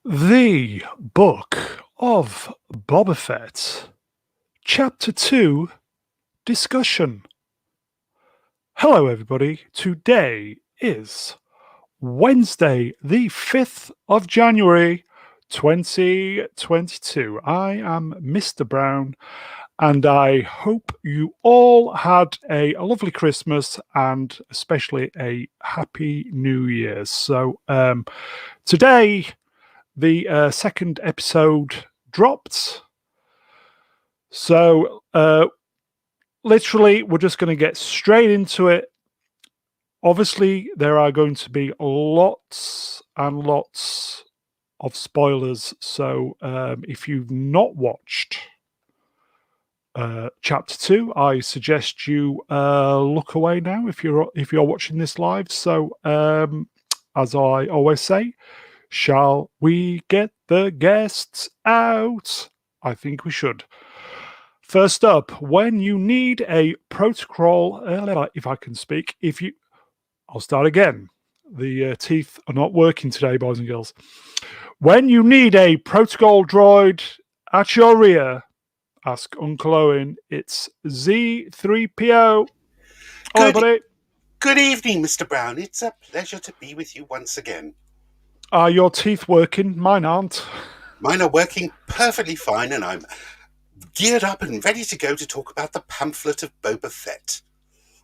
The Book of Boba Fett, Chapter 2, Discussion. Hello, everybody. Today is Wednesday, the 5th of January, 2022. I am Mr. Brown, and I hope you all had a lovely Christmas and especially a happy New Year. So, today, the second episode dropped. So, literally, we're just going to get straight into it. Obviously, there are going to be lots and lots of spoilers. So, if you've not watched Chapter 2, I suggest you look away now if you're watching this live. So, as I always say, shall we get the guests out? I think we should. First up, when you need a protocol, if I can speak, I'll start again. The teeth are not working today, boys and girls. When you need a protocol droid at your rear, ask Uncle Owen. It's Z3PO. Hello, buddy. Good evening, Mr. Brown. It's a pleasure to be with you once again. Are your teeth working? Mine aren't. Mine are working perfectly fine, and I'm geared up and ready to go to talk about the pamphlet of Boba Fett.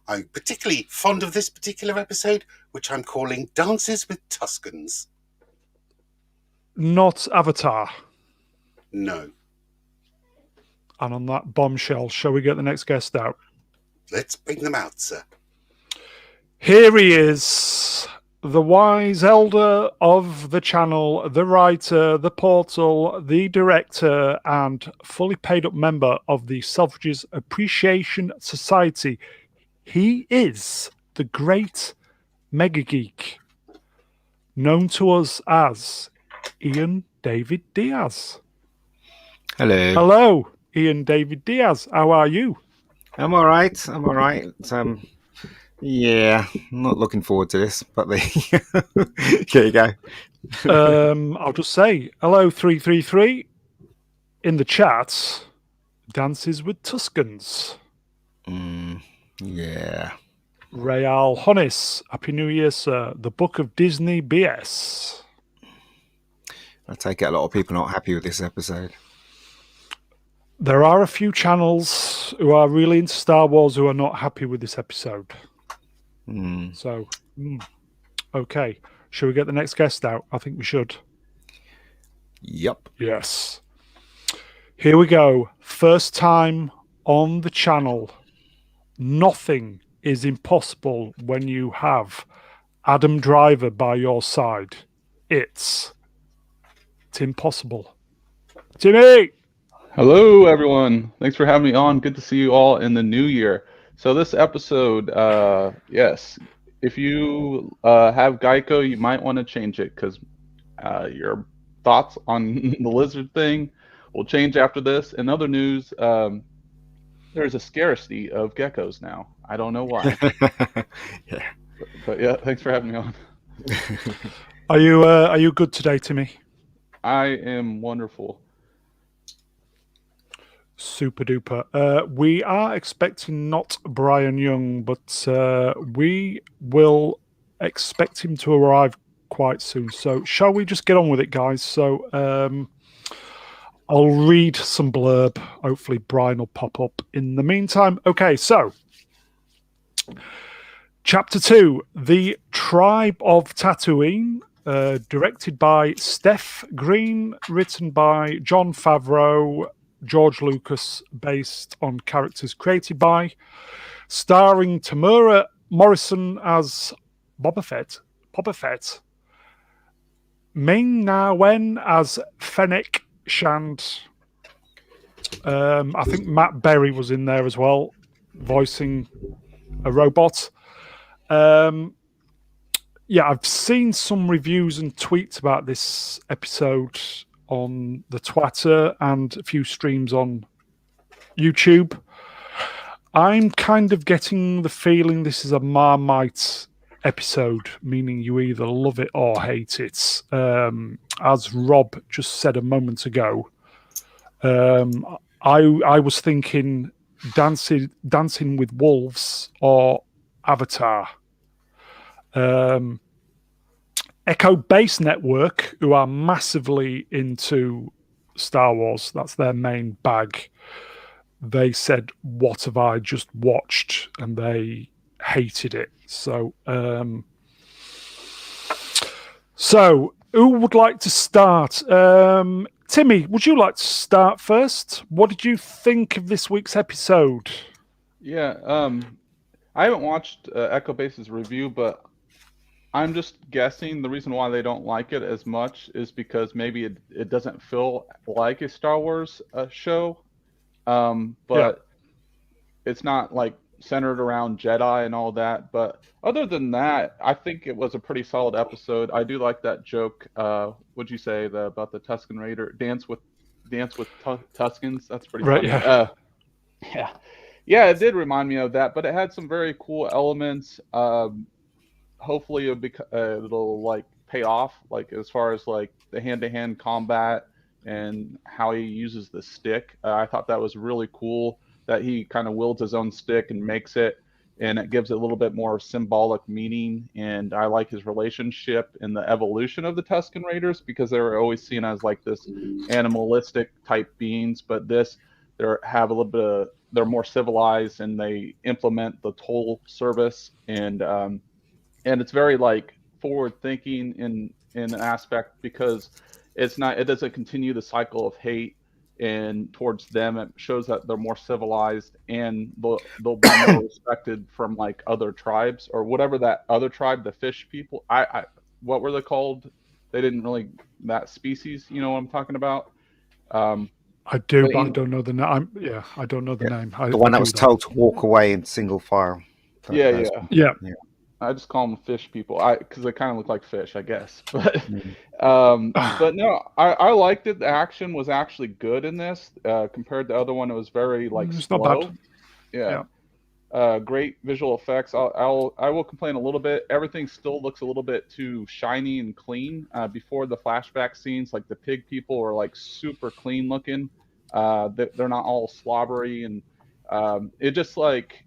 I'm particularly fond of this particular episode, which I'm calling Dances with Tuscans. Not Avatar. No. And on that bombshell, shall we get the next guest out? Let's bring them out, sir. Here he is, the wise elder of the channel, the writer, the portal, the director, and fully paid up member of the Selfridges Appreciation Society. He is the great mega geek, known to us as Ian David Diaz. Hello. Hello, Ian David Diaz. How are you? I'm all right. Yeah, I'm not looking forward to this, but here you go. I'll just say hello, 333 in the chat. Dances with Tuscans. Yeah. Real Honis, Happy New Year, sir. The Book of Disney BS. I take it a lot of people are not happy with this episode. There are a few channels who are really into Star Wars who are not happy with this episode. So, okay. Should we get the next guest out? I think we should. Yep. Yes. Here we go. First time on the channel. Nothing is impossible when you have Adam Driver by your side. It's impossible. Timmy! Hello, everyone. Thanks for having me on. Good to see you all in the new year. So this episode, yes, if you have Geico, you might want to change it because your thoughts on the lizard thing will change after this. In other news, there's a scarcity of geckos now. I don't know why. Yeah. But yeah, thanks for having me on. Are you good today, Timmy? I am wonderful. Super duper. We are expecting not Brian Young, but we will expect him to arrive quite soon. So shall we just get on with it, guys? So I'll read some blurb. Hopefully Brian will pop up in the meantime. Okay, so Chapter 2, The Tribe of Tatooine, directed by Steph Green, written by Jon Favreau, George Lucas, based on characters created by, starring Tamura Morrison as Boba Fett, Ming Na Wen as Fennec Shand. I think Matt Berry was in there as well, voicing a robot. Yeah, I've seen some reviews and tweets about this episode on the Twitter and a few streams on YouTube. I'm kind of getting the feeling this is a Marmite episode, meaning you either love it or hate it. As Rob just said a moment ago, I was thinking Dancing with Wolves or Avatar. Echo Base Network, who are massively into Star Wars, that's their main bag. They said, "What have I just watched?" and they hated it. So who would like to start? Timmy, would you like to start first? What did you think of this week's episode? Yeah, I haven't watched Echo Base's review, but I'm just guessing the reason why they don't like it as much is because maybe it doesn't feel like a Star Wars show, but it's not like centered around Jedi and all that. But other than that, I think it was a pretty solid episode. I do like that joke. What'd you say about the Tusken Raider dance with Tuskens? That's pretty Right, funny. yeah. Yeah, it did remind me of that, but it had some very cool elements. Hopefully it'll like pay off, like as far as like the hand-to-hand combat and how he uses the stick. I thought that was really cool that he kind of wields his own stick and makes it, and it gives it a little bit more symbolic meaning. And I like his relationship and the evolution of the Tusken Raiders, because they were always seen as like this animalistic type beings, but they're more civilized, and they implement the toll service, and it's very like forward thinking in an aspect, because it doesn't continue the cycle of hate and towards them. It shows that they're more civilized, and they'll be more respected from like other tribes or whatever that other tribe, the fish people. I what were they called? They didn't really, that species. You know what I'm talking about? I do, but I don't know the name. I don't know the name. The one that was told to walk away in single file. Yeah. I just call them fish people, because they kind of look like fish, I guess. But but no, I liked it. The action was actually good in this compared to the other one. It was very like it's slow. not bad. Yeah. Great visual effects. I will complain a little bit. Everything still looks a little bit too shiny and clean. Before the flashback scenes, like the pig people are like super clean looking. They're not all slobbery, and it just like,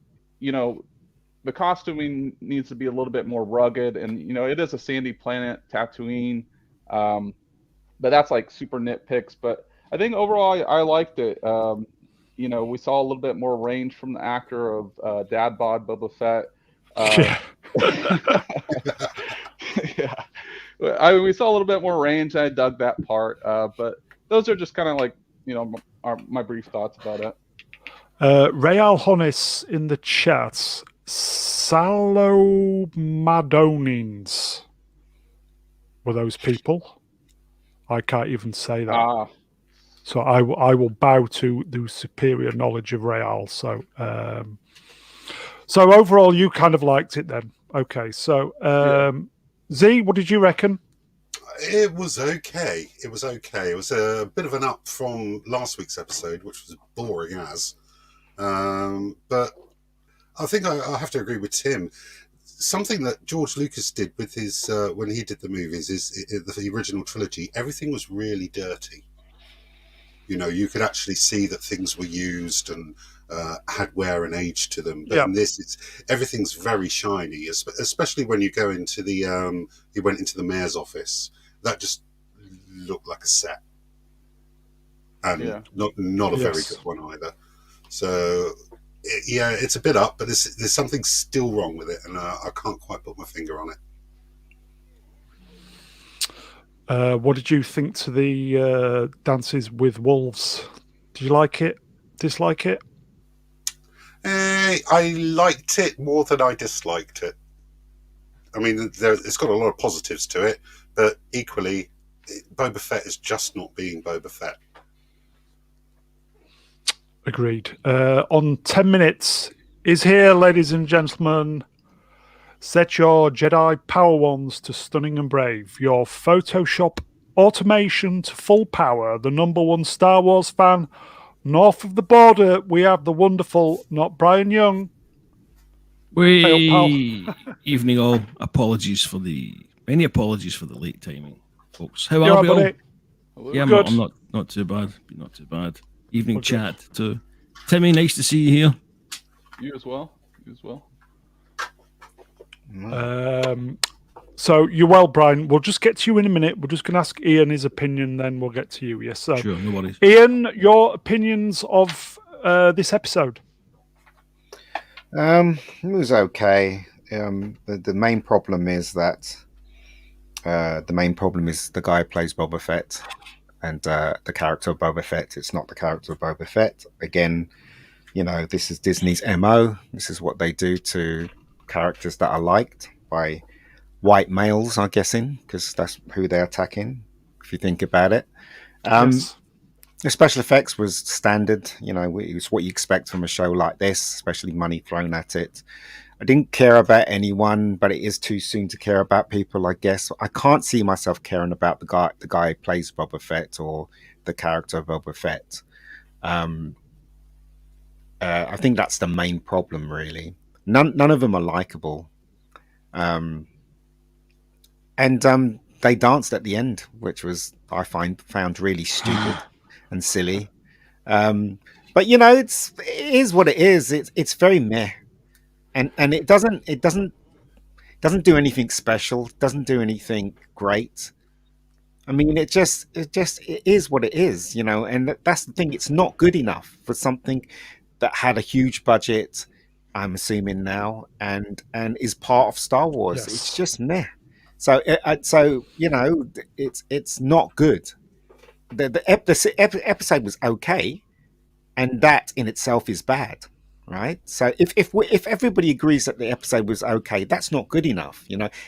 the costuming needs to be a little bit more rugged, and it is a sandy planet, Tatooine, but that's like super nitpicks. But I think overall I liked it. We saw a little bit more range from the actor of Dad Bod Boba Fett. Yeah. We saw a little bit more range. I dug that part, but those are just kind of like my brief thoughts about it. Real Honis in the chat. Salomadonines were those people. I can't even say that. So I will bow to the superior knowledge of Real. So overall, you kind of liked it then. Okay. So Z, what did you reckon? It was okay. It was a bit of an up from last week's episode, which was boring as. But I think I have to agree with Tim. Something that George Lucas did with his when he did the movies is the original trilogy. Everything was really dirty. You could actually see that things were used and had wear and age to them. But in this, everything's very shiny, especially when you go into the he went into the mayor's office. That just looked like a set, and not a very good one either. So. It's a bit up, but there's something still wrong with it, and I can't quite put my finger on it. What did you think to the Dances with Wolves? Did you like it? Dislike it? I liked it more than I disliked it. I mean, it's got a lot of positives to it, but equally, Boba Fett is just not being Boba Fett. Agreed. On 10 minutes is here, ladies and gentlemen. Set your Jedi power wands to stunning and brave. Your Photoshop automation to full power. The #1 Star Wars fan north of the border. We have the wonderful, not Brian Young. Evening all. Many apologies for the late timing, folks. How You are all we all? right, Yeah, Good. I'm not too bad. Not too bad. Evening chat too. Timmy, nice to see you here. You as well. You as well. So you're well, Brian. We'll just get to you in a minute. We're just going to ask Ian his opinion, then we'll get to you. Yes, so Sure, no worries. Ian, your opinions of this episode? It was okay. The main problem is that the guy who plays Boba Fett, and the character of Boba Fett. It's not the character of Boba Fett. Again, this is Disney's MO. This is what they do to characters that are liked by white males, I'm guessing, because that's who they're attacking, if you think about it. Yes. The special effects was standard. It's what you expect from a show like this, especially money thrown at it. I didn't care about anyone, but it is too soon to care about people, I guess. I can't see myself caring about the guy who plays Boba Fett or the character of Boba Fett. I think that's the main problem, really. None of them are likable. And they danced at the end, which I found really stupid and silly. But it is what it is. It's very meh. And it doesn't do anything special. Doesn't do anything great. I mean, it is what it is, And that's the thing. It's not good enough for something that had a huge budget. I'm assuming now, and is part of Star Wars. Yes. It's just meh. So it's not good. The episode was okay, and that in itself is bad. Right, so if everybody agrees that the episode was okay, that's not good enough.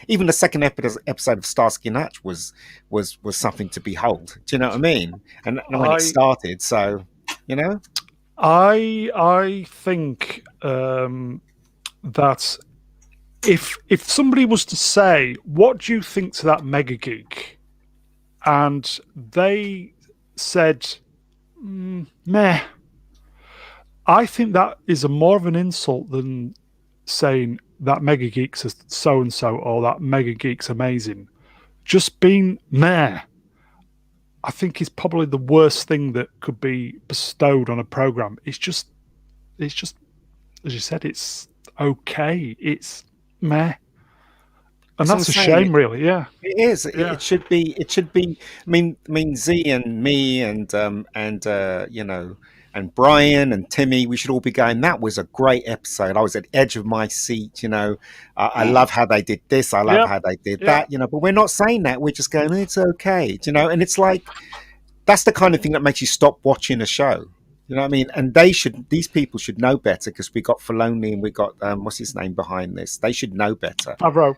Even the second episode of Starsky and Hutch was something to behold. Do you know what I mean? And when it started, so I think that if somebody was to say, "What do you think to that mega geek?" and they said, "Meh." I think that is more of an insult than saying that mega geek's so and so or that mega geek's amazing. Just being meh, I think, is probably the worst thing that could be bestowed on a program. It's just as you said, it's okay. It's meh, and that's a shame, really. Yeah, it is. Yeah. It should be. I mean, Z and me and and Brian and Timmy, we should all be going, that was a great episode. I was at the edge of my seat, I love how they did this. I love how they did that, but we're not saying that. We're just going, it's okay, and it's like, that's the kind of thing that makes you stop watching a show. You know what I mean? And these people should know better, because we got Filoni and we got, what's his name behind this? They should know better. Favreau,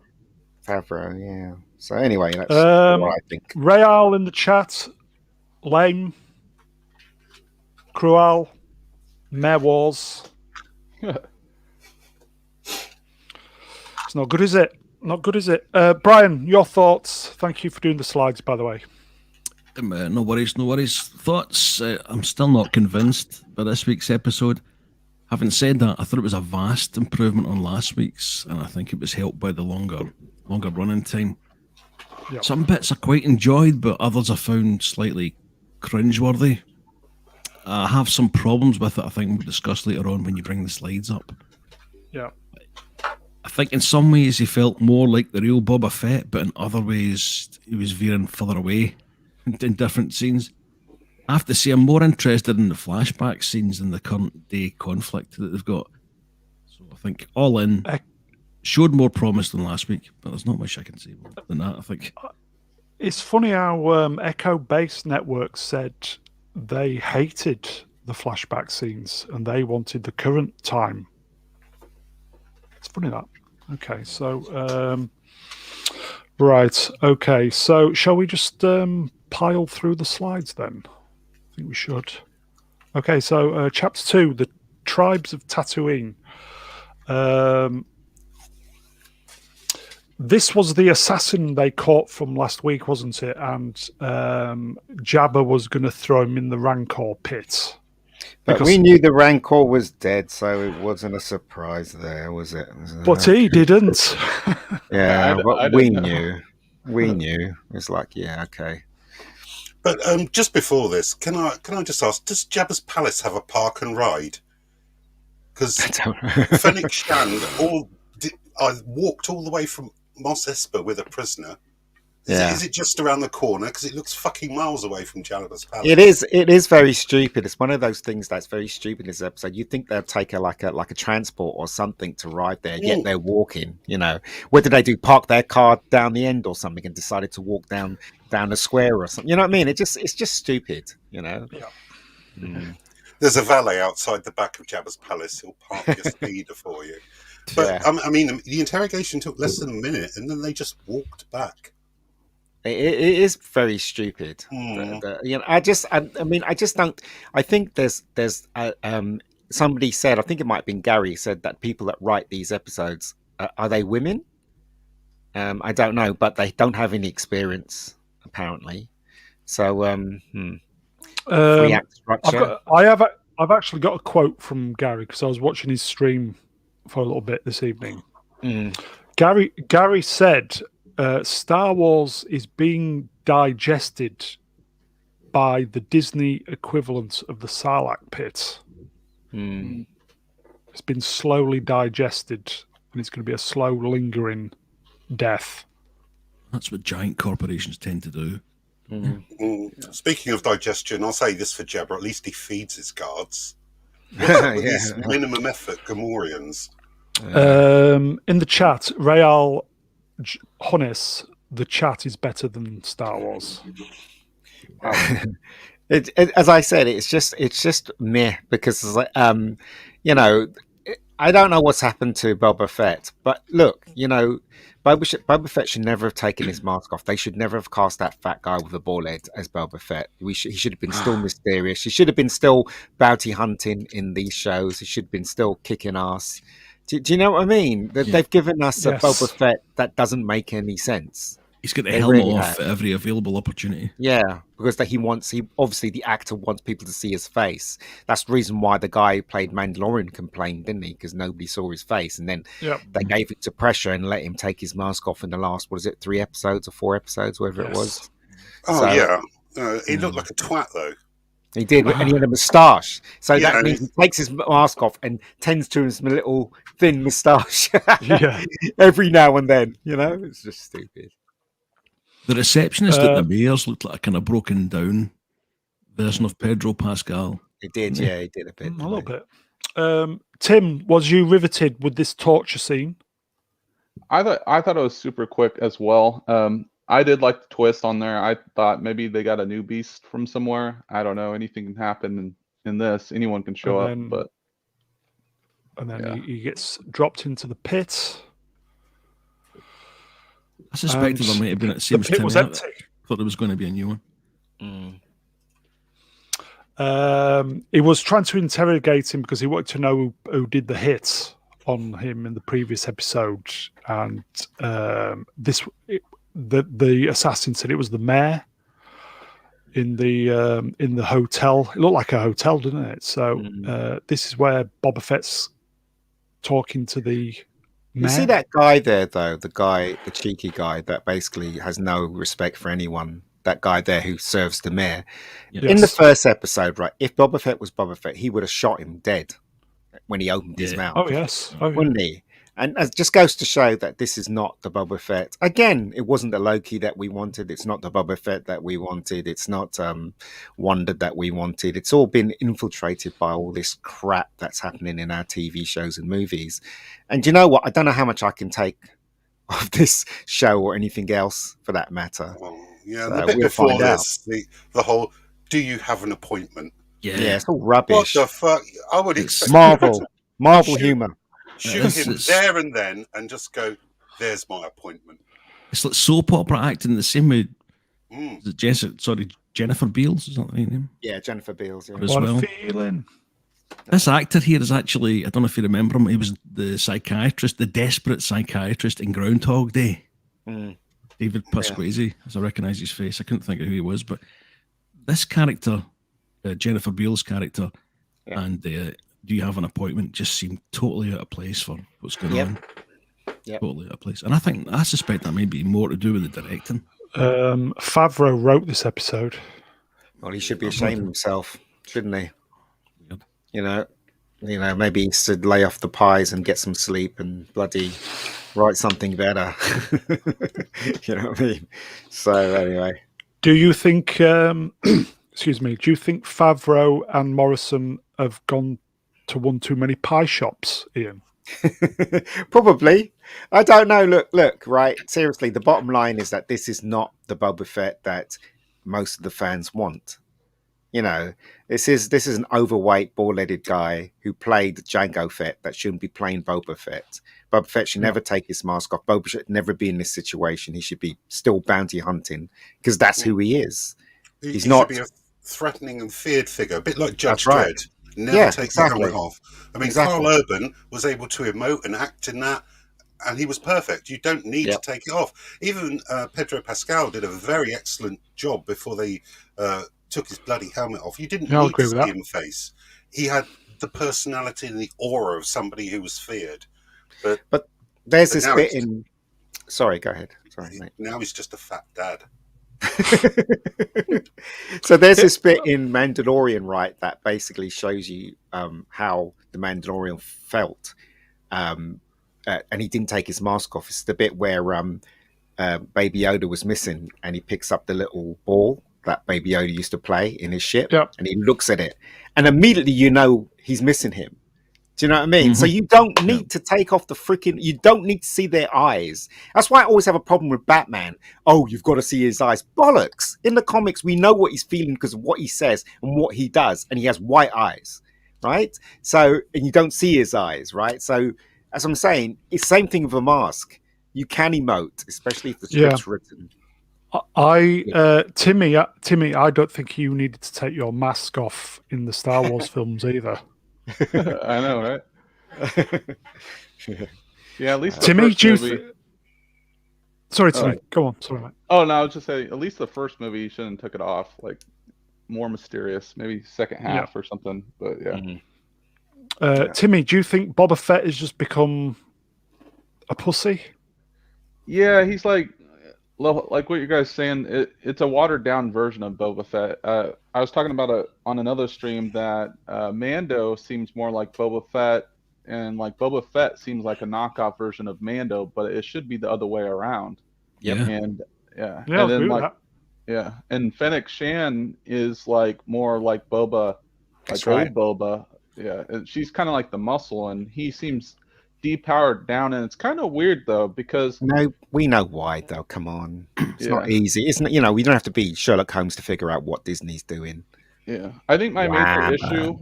yeah. So anyway, that's what I think. Rayal in the chat, lame. Cruel, Mare Wars. It's not good, is it? Not good, is it? Brian, your thoughts. Thank you for doing the slides, by the way. No worries. Thoughts? I'm still not convinced by this week's episode. Having said that, I thought it was a vast improvement on last week's, and I think it was helped by the longer running time. Yep. Some bits I quite enjoyed, but others I found slightly cringeworthy. I have some problems with it, I think we'll discuss later on when you bring the slides up. Yeah. I think in some ways he felt more like the real Boba Fett, but in other ways he was veering further away in different scenes. I have to say I'm more interested in the flashback scenes than the current day conflict that they've got. So I think all in, showed more promise than last week, but there's not much I can say more than that, I think. It's funny how Echo Base Network said they hated the flashback scenes and they wanted the current time. It's funny that. Okay, so Right. Okay. So, shall we just pile through the slides then? I think we should. Okay. So, chapter 2, the tribes of Tatooine. This was the assassin they caught from last week, wasn't it? And Jabba was going to throw him in the Rancor pit. But we knew the Rancor was dead, so it wasn't a surprise there, was it? But he didn't. Yeah, I but didn't we know. knew. We knew. It's like, yeah, okay. But just before this, can I just ask, does Jabba's palace have a park and ride? Because Fennec Shand I walked all the way from Mos Espa with a prisoner. Is it just around the corner? Because it looks fucking miles away from Jabba's palace. It is very stupid. It's one of those things that's very stupid in this episode. You think they'll take like a transport or something to ride there, yet they're walking, you know. What did they do? Park their car down the end or something and decided to walk down the square or something. You know what I mean? It's just stupid, you know. Yeah. Mm. There's a valet outside the back of Jabba's palace. He'll park your speeder for you. But I mean, the interrogation took less than a minute, and then they just walked back. It is very stupid. You know, I just don't. I think there's somebody said, I think it might have been Gary said that people that write these episodes are they women? I don't know, but they don't have any experience apparently. So free act structure. I've actually got a quote from Gary because I was watching his stream for a little bit this evening. Gary said, Star Wars is being digested by the Disney equivalent of the Sarlacc pit. It's been slowly digested, and it's going to be a slow, lingering death. That's what giant corporations tend to do. Speaking of digestion, I'll say this for Jabba, at least he feeds his guards. What's up with these minimum effort Gamorreans? In the chat, Real Honest, the chat is better than Star Wars. As I said, it's just meh because you know, I don't know what's happened to Boba Fett, but look, you know, Boba Fett should never have taken his mask off. They should never have cast that fat guy with a ball head as Boba Fett. He should have been still mysterious. He should have been still bounty hunting in these shows. He should have been still kicking ass. Do you know what I mean? They've given us a Boba Fett that doesn't make any sense. He's got the helmet off at every available opportunity. Yeah, because he obviously the actor wants people to see his face. That's the reason why the guy who played Mandalorian complained, didn't he? Because nobody saw his face, and then they gave it to pressure and let him take his mask off in the last 3 episodes or 4 episodes, whatever it was. He looked like a twat though. He did, and he had a moustache. So that means he takes his mask off and tends to his little thin moustache every now and then. You know, it's just stupid. The receptionist at the Mayor's looked like a kind of broken down version of Pedro Pascal. He did, he did a bit. A little bit. Tim, was you riveted with this torture scene? I thought it was super quick as well. I did like the twist on there. I thought maybe they got a new beast from somewhere. I don't know. Anything can happen in this. Anyone can show up, but and then he gets dropped into the pit. I suspected there might have been at the same pit time. Was empty. Thought there was going to be a new one. He was trying to interrogate him because he wanted to know who did the hit on him in the previous episode, and the assassin said it was the mayor in the hotel. It looked like a hotel, didn't it? So this is where Boba Fett's talking to the mayor. You see that guy there, though, the cheeky guy that basically has no respect for anyone. That guy there who serves the mayor. Yes. In the first episode, right? If Boba Fett was Boba Fett, he would have shot him dead when he opened his mouth. Oh yes, wouldn't he? And it just goes to show that this is not the Boba Fett. Again, it wasn't the Loki that we wanted. It's not the Boba Fett that we wanted. It's not Wanda that we wanted. It's all been infiltrated by all this crap that's happening in our TV shows and movies. And you know what? I don't know how much I can take of this show or anything else for that matter. Yeah, the bit before this, the whole, do you have an appointment? Yeah, it's all rubbish. What the fuck? I would expect Marvel humor. Shoot him there and then and just go, there's my appointment. It's like soap opera acting the same way. Mm. Jennifer Beals, is that the name? Yeah, Jennifer Beals. Yeah. As What well. a feeling. This actor here is actually, I don't know if you remember him, he was the psychiatrist, the desperate psychiatrist in Groundhog Day. Mm. David Pasquesi, as I recognise his face. I couldn't think of who he was, but this character, Jennifer Beals' character, and Do You Have an Appointment just seemed totally out of place for what's going on. Yep. Totally out of place. And I suspect that may be more to do with the directing. Favreau wrote this episode. Well, he should be ashamed of himself, shouldn't he? Weird. You know, maybe he should lay off the pies and get some sleep and bloody write something better. You know what I mean? So anyway, Do you think? Excuse me. Do you think Favreau and Morrison have gone to one too many pie shops, Ian? probably. I don't know. Look. Right. Seriously, the bottom line is that this is not the Boba Fett that most of the fans want. You know, this is an overweight, bald-headed guy who played Jango Fett that shouldn't be playing Boba Fett. Boba Fett should never take his mask off. Boba should never be in this situation. He should be still bounty hunting because that's who he is. He not should be a threatening and feared figure, a bit like Judge That's right. Dredd. Never take exactly. the helmet off. I mean, Exactly. Carl Urban was able to emote and act in that, and he was perfect. You don't need to take it off. Even Pedro Pascal did a very excellent job before they took his bloody helmet off. You didn't need to see him face. He had the personality and the aura of somebody who was feared. But there's this bit in... Sorry, go ahead. Sorry, mate. Now he's just a fat dad. So there's this bit in Mandalorian, right, that basically shows you how the Mandalorian felt, and he didn't take his mask off. It's the bit where Baby Yoda was missing, and he picks up the little ball that Baby Yoda used to play in his ship, and he looks at it, and immediately you know he's missing him. Do you know what I mean? So you don't need to take off the freaking... You don't need to see their eyes. That's why I always have a problem with Batman. Oh, you've got to see his eyes. Bollocks. In the comics, we know what he's feeling because of what he says and what he does. And he has white eyes, right? So, and you don't see his eyes, right? So, as I'm saying, it's the same thing with a mask. You can emote, especially if the script's written. Timmy, I don't think you needed to take your mask off in the Star Wars films either. I know, right? Yeah, at least the Timmy, first movie... Sorry, Timmy. Go on. Sorry, mate. Oh, no, I was just saying, at least the first movie, you shouldn't have took it off. Like, more mysterious. Maybe second half or something, but yeah. Timmy, do you think Boba Fett has just become a pussy? Yeah, he's like what you guys saying. It's a watered down version of Boba Fett. I was talking about it on another stream that Mando seems more like Boba Fett, and like Boba Fett seems like a knockoff version of Mando, but it should be the other way around. Yeah. And Yeah, and then like and Fennec Shan is like more like Boba, like old Boba. Yeah, and she's kind of like the muscle, and he seems depowered down, and it's kind of weird though because we know why though. Come on, it's not easy, isn't it? You know, we don't have to be Sherlock Holmes to figure out what Disney's doing. Yeah, I think my major issue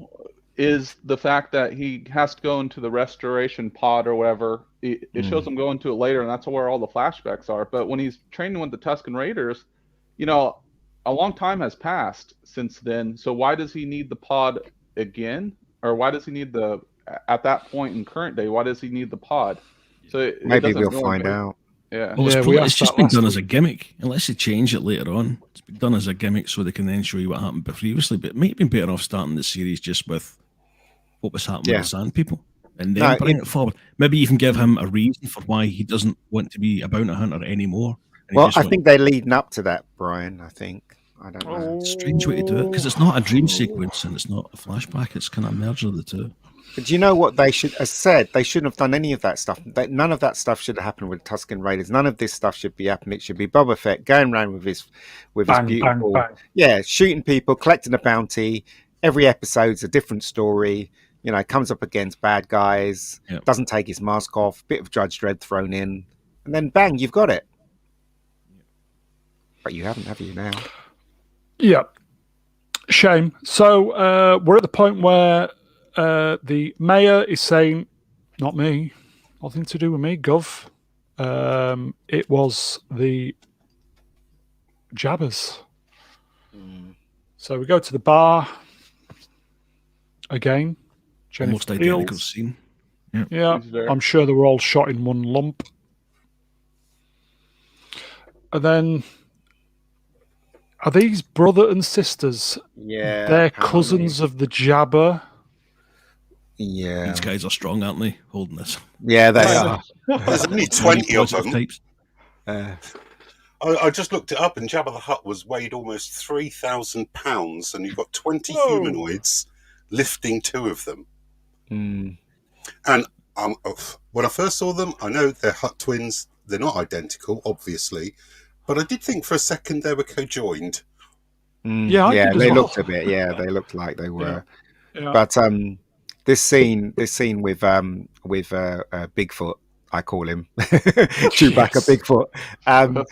is the fact that he has to go into the restoration pod or whatever. It shows him going to it later, and that's where all the flashbacks are. But when he's training with the Tusken Raiders, you know, a long time has passed since then. So why does he need the pod again, or why does he need the at that point in current day, why does he need the pod? So maybe we'll find out. Yeah. Well, it's just been done as a gimmick. Unless they change it later on, it's been done as a gimmick so they can then show you what happened previously. But it might have been better off starting the series just with what was happening with the Sand People and then bring it forward. Maybe even give him a reason for why he doesn't want to be a bounty hunter anymore. Well, I think they're leading up to that, Brian. I don't know. Strange way to do it because it's not a dream sequence and it's not a flashback. It's kind of a merger of the two. But do you know what they should have said? They shouldn't have done any of that stuff. None of that stuff should have happened with Tusken Raiders. None of this stuff should be happening. It should be Boba Fett going around with his beautiful, shooting people, collecting a bounty. Every episode's a different story. You know, comes up against bad guys, doesn't take his mask off, bit of Judge Dredd thrown in, and then bang, you've got it. But you haven't, have you now? Yeah. Shame. So we're at the point where the mayor is saying, not me, nothing to do with me, Gov. It was the Jabbers. So we go to the bar again. Almost Jennifer identical Beals. scene. Yeah, She's there. I'm sure they were all shot in one lump. And then, are these brother and sisters? Yeah, They're apparently. cousins of the Jabber. Yeah, These guys are strong, aren't they? Holding this. yeah, they Right. are. There's only 20 of Positive them. types. I just looked it up, and Jabba the Hutt weighed almost 3,000 pounds, and you've got 20 Whoa. humanoids lifting 2 of them. Mm. And when I first saw them, I know they're Hutt twins. They're not identical, obviously, but I did think for a second they were co-joined. Yeah, I did as they well. looked a bit. Yeah, they looked like they were. Yeah. But this scene with Bigfoot, I call him Chewbacca Yes. Bigfoot.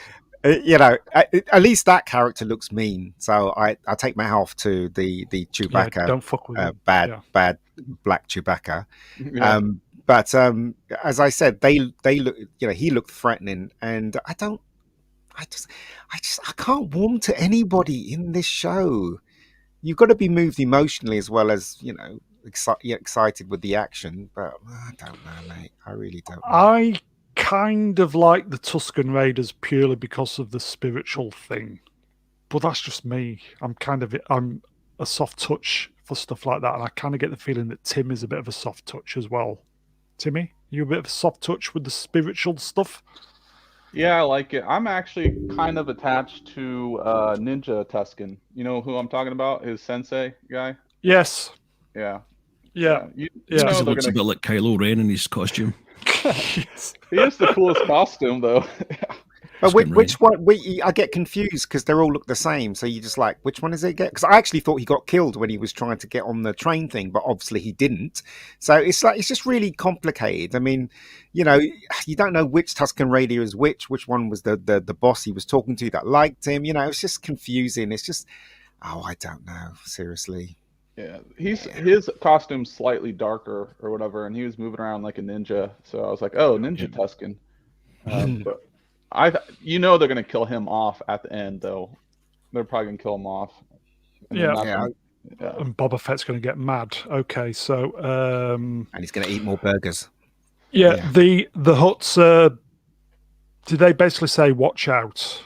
You know, at least that character looks mean. So I take my hat off to the Chewbacca, Yeah, don't fuck with him. bad black Chewbacca. But as I said, they look, you know, he looked threatening, and I can't warm to anybody in this show. You've got to be moved emotionally as well as, you know, excited with the action. But I don't know, mate. I really don't know. I kind of like the Tusken Raiders purely because of the spiritual thing, but that's just me. I'm a soft touch for stuff like that, and I kind of get the feeling that Tim is a bit of a soft touch as well. Timmy, you a bit of a soft touch with the spiritual stuff? Yeah, I like it. I'm actually kind of attached to Ninja Tusken. You know who I'm talking about? His sensei guy? Yes. Yeah. Yeah. You Yeah. know Because it they're looks a gonna... bit like Kylo Ren in his costume. Yes. He is the coolest costume, though. But Tusken which one? I get confused because they all look the same. So you just like, which one does it get? Because I actually thought he got killed when he was trying to get on the train thing, but obviously he didn't. So it's just really complicated. I mean, you know, you don't know which Tusken Raider is which one was the boss he was talking to that liked him. You know, it's just confusing. It's just, I don't know. Seriously. Yeah, his costume's slightly darker or whatever, and he was moving around like a ninja. So I was like, "Oh, Ninja Tusken." But they're gonna kill him off at the end, though. They're probably gonna kill him off. And then Yeah. yeah. And Boba Fett's going to get mad. Okay, so And he's going to eat more burgers. yeah. the Hutts. Did they basically say, "Watch out"?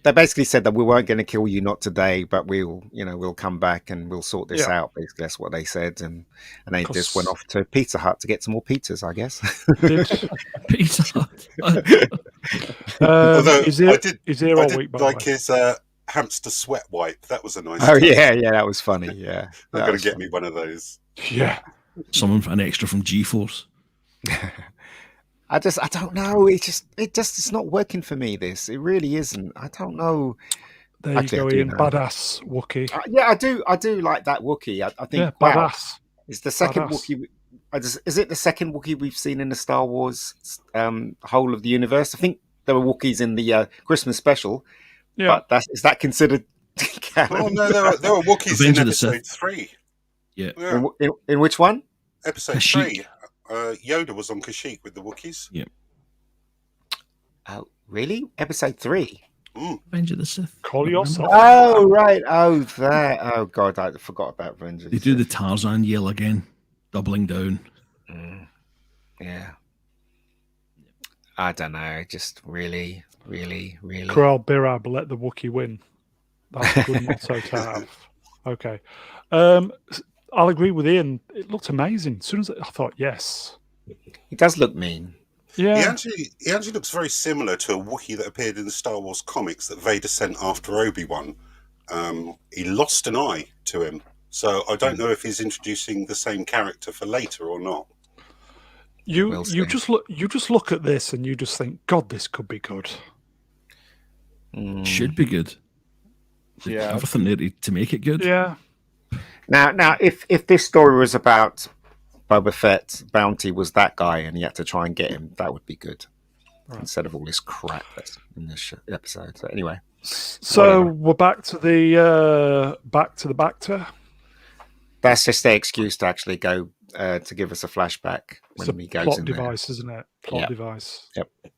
They basically said that we weren't going to kill you, not today, but we'll come back and we'll sort this out. Basically, that's what they said, and they just went off to Pizza Hut to get some more pizzas, I guess. Pizza Hut. Although is here all week, by the way. like his hamster sweat wipe. That was a nice. Oh touch. yeah, that was funny. Yeah, I'm going to get me one of those. Yeah. An extra from G-Force. I don't know. It's not working for me. It really isn't. I don't know. There Actually, you I go, do Ian. know. Badass Wookiee. Yeah, I do like that Wookiee. I think Yeah, badass. it's the second Badass. Wookiee. Is it the second Wookiee we've seen in the Star Wars whole of the universe? I think there were Wookiees in the Christmas special. Yeah. But is that considered canon? Oh no, there were Wookiees Revenge in of the episode Sith. 3. Yeah. Yeah, In which one? episode Kashyyyk. 3. Yoda was on Kashyyyk with the Wookiees. Yeah. Oh, really? Episode 3? Revenge of the Sith. Call yourself. Oh, right. Oh, that. Oh, God, I forgot about Vengeance. They do the Tarzan yell again, doubling down. Yeah. I don't know. Just really. Corral Birab, let the Wookiee win. That's a good motto to have. Okay. I'll agree with Ian. It looked amazing. As soon as I thought, yes. He does look mean. Yeah. He actually looks very similar to a Wookiee that appeared in the Star Wars comics that Vader sent after Obi-Wan. He lost an eye to him, so I don't know if he's introducing the same character for later or not. You just look at this and you just think, God, this could be good. Should be good. Yeah. Everything there to make it good. Yeah. Now, if this story was about Boba Fett, Bounty was that guy, and he had to try and get him, that would be good. Instead of all this crap that's in this episode. So anyway, So we're back to the Bacta. that's just their excuse to actually go to give us a flashback It's when a he goes plot in device, isn't it? Plot Yeah. device. there. Yep.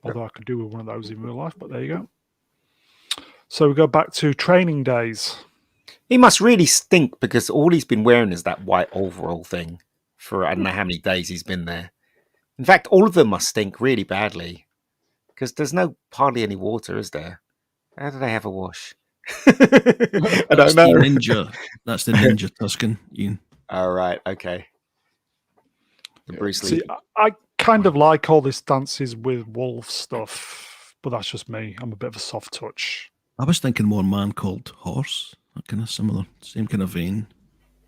Although I could do with one of those in real life, but there you go. So we go back to training days. He must really stink because all he's been wearing is that white overall thing for I don't know how many days he's been there. In fact, all of them must stink really badly because there's hardly any water, is there? How do they have a wash? I That's don't know. the ninja. That's the ninja Tuscan, Ian. All right, okay. The Bruce Lee. See, I kind of like all this dances with wolf stuff, but that's just me. I'm a bit of a soft touch. I was thinking more Man Called Horse. That kind of similar, same kind of vein.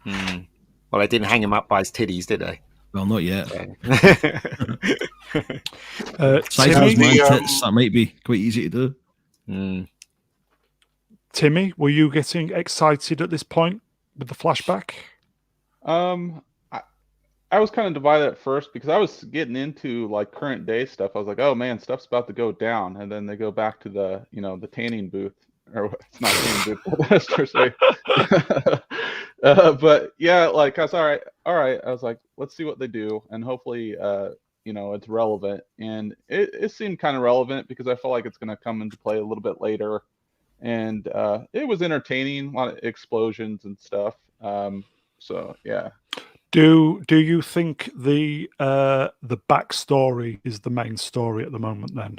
Well, they didn't hang him up by his titties, did they? Well, not yet. Size of Timmy, his man tits, that might be quite easy to do. Timmy, were you getting excited at this point with the flashback? I was kind of divided at first because I was getting into like current day stuff. I was like, oh man, stuff's about to go down, and then they go back to the the tanning booth, or it's not tanning booth, but that's per se. But yeah, like I was all right. I was like, let's see what they do, and hopefully, it's relevant. And it seemed kind of relevant because I feel like it's going to come into play a little bit later. And it was entertaining, a lot of explosions and stuff. So yeah. Do you think the backstory is the main story at the moment? Then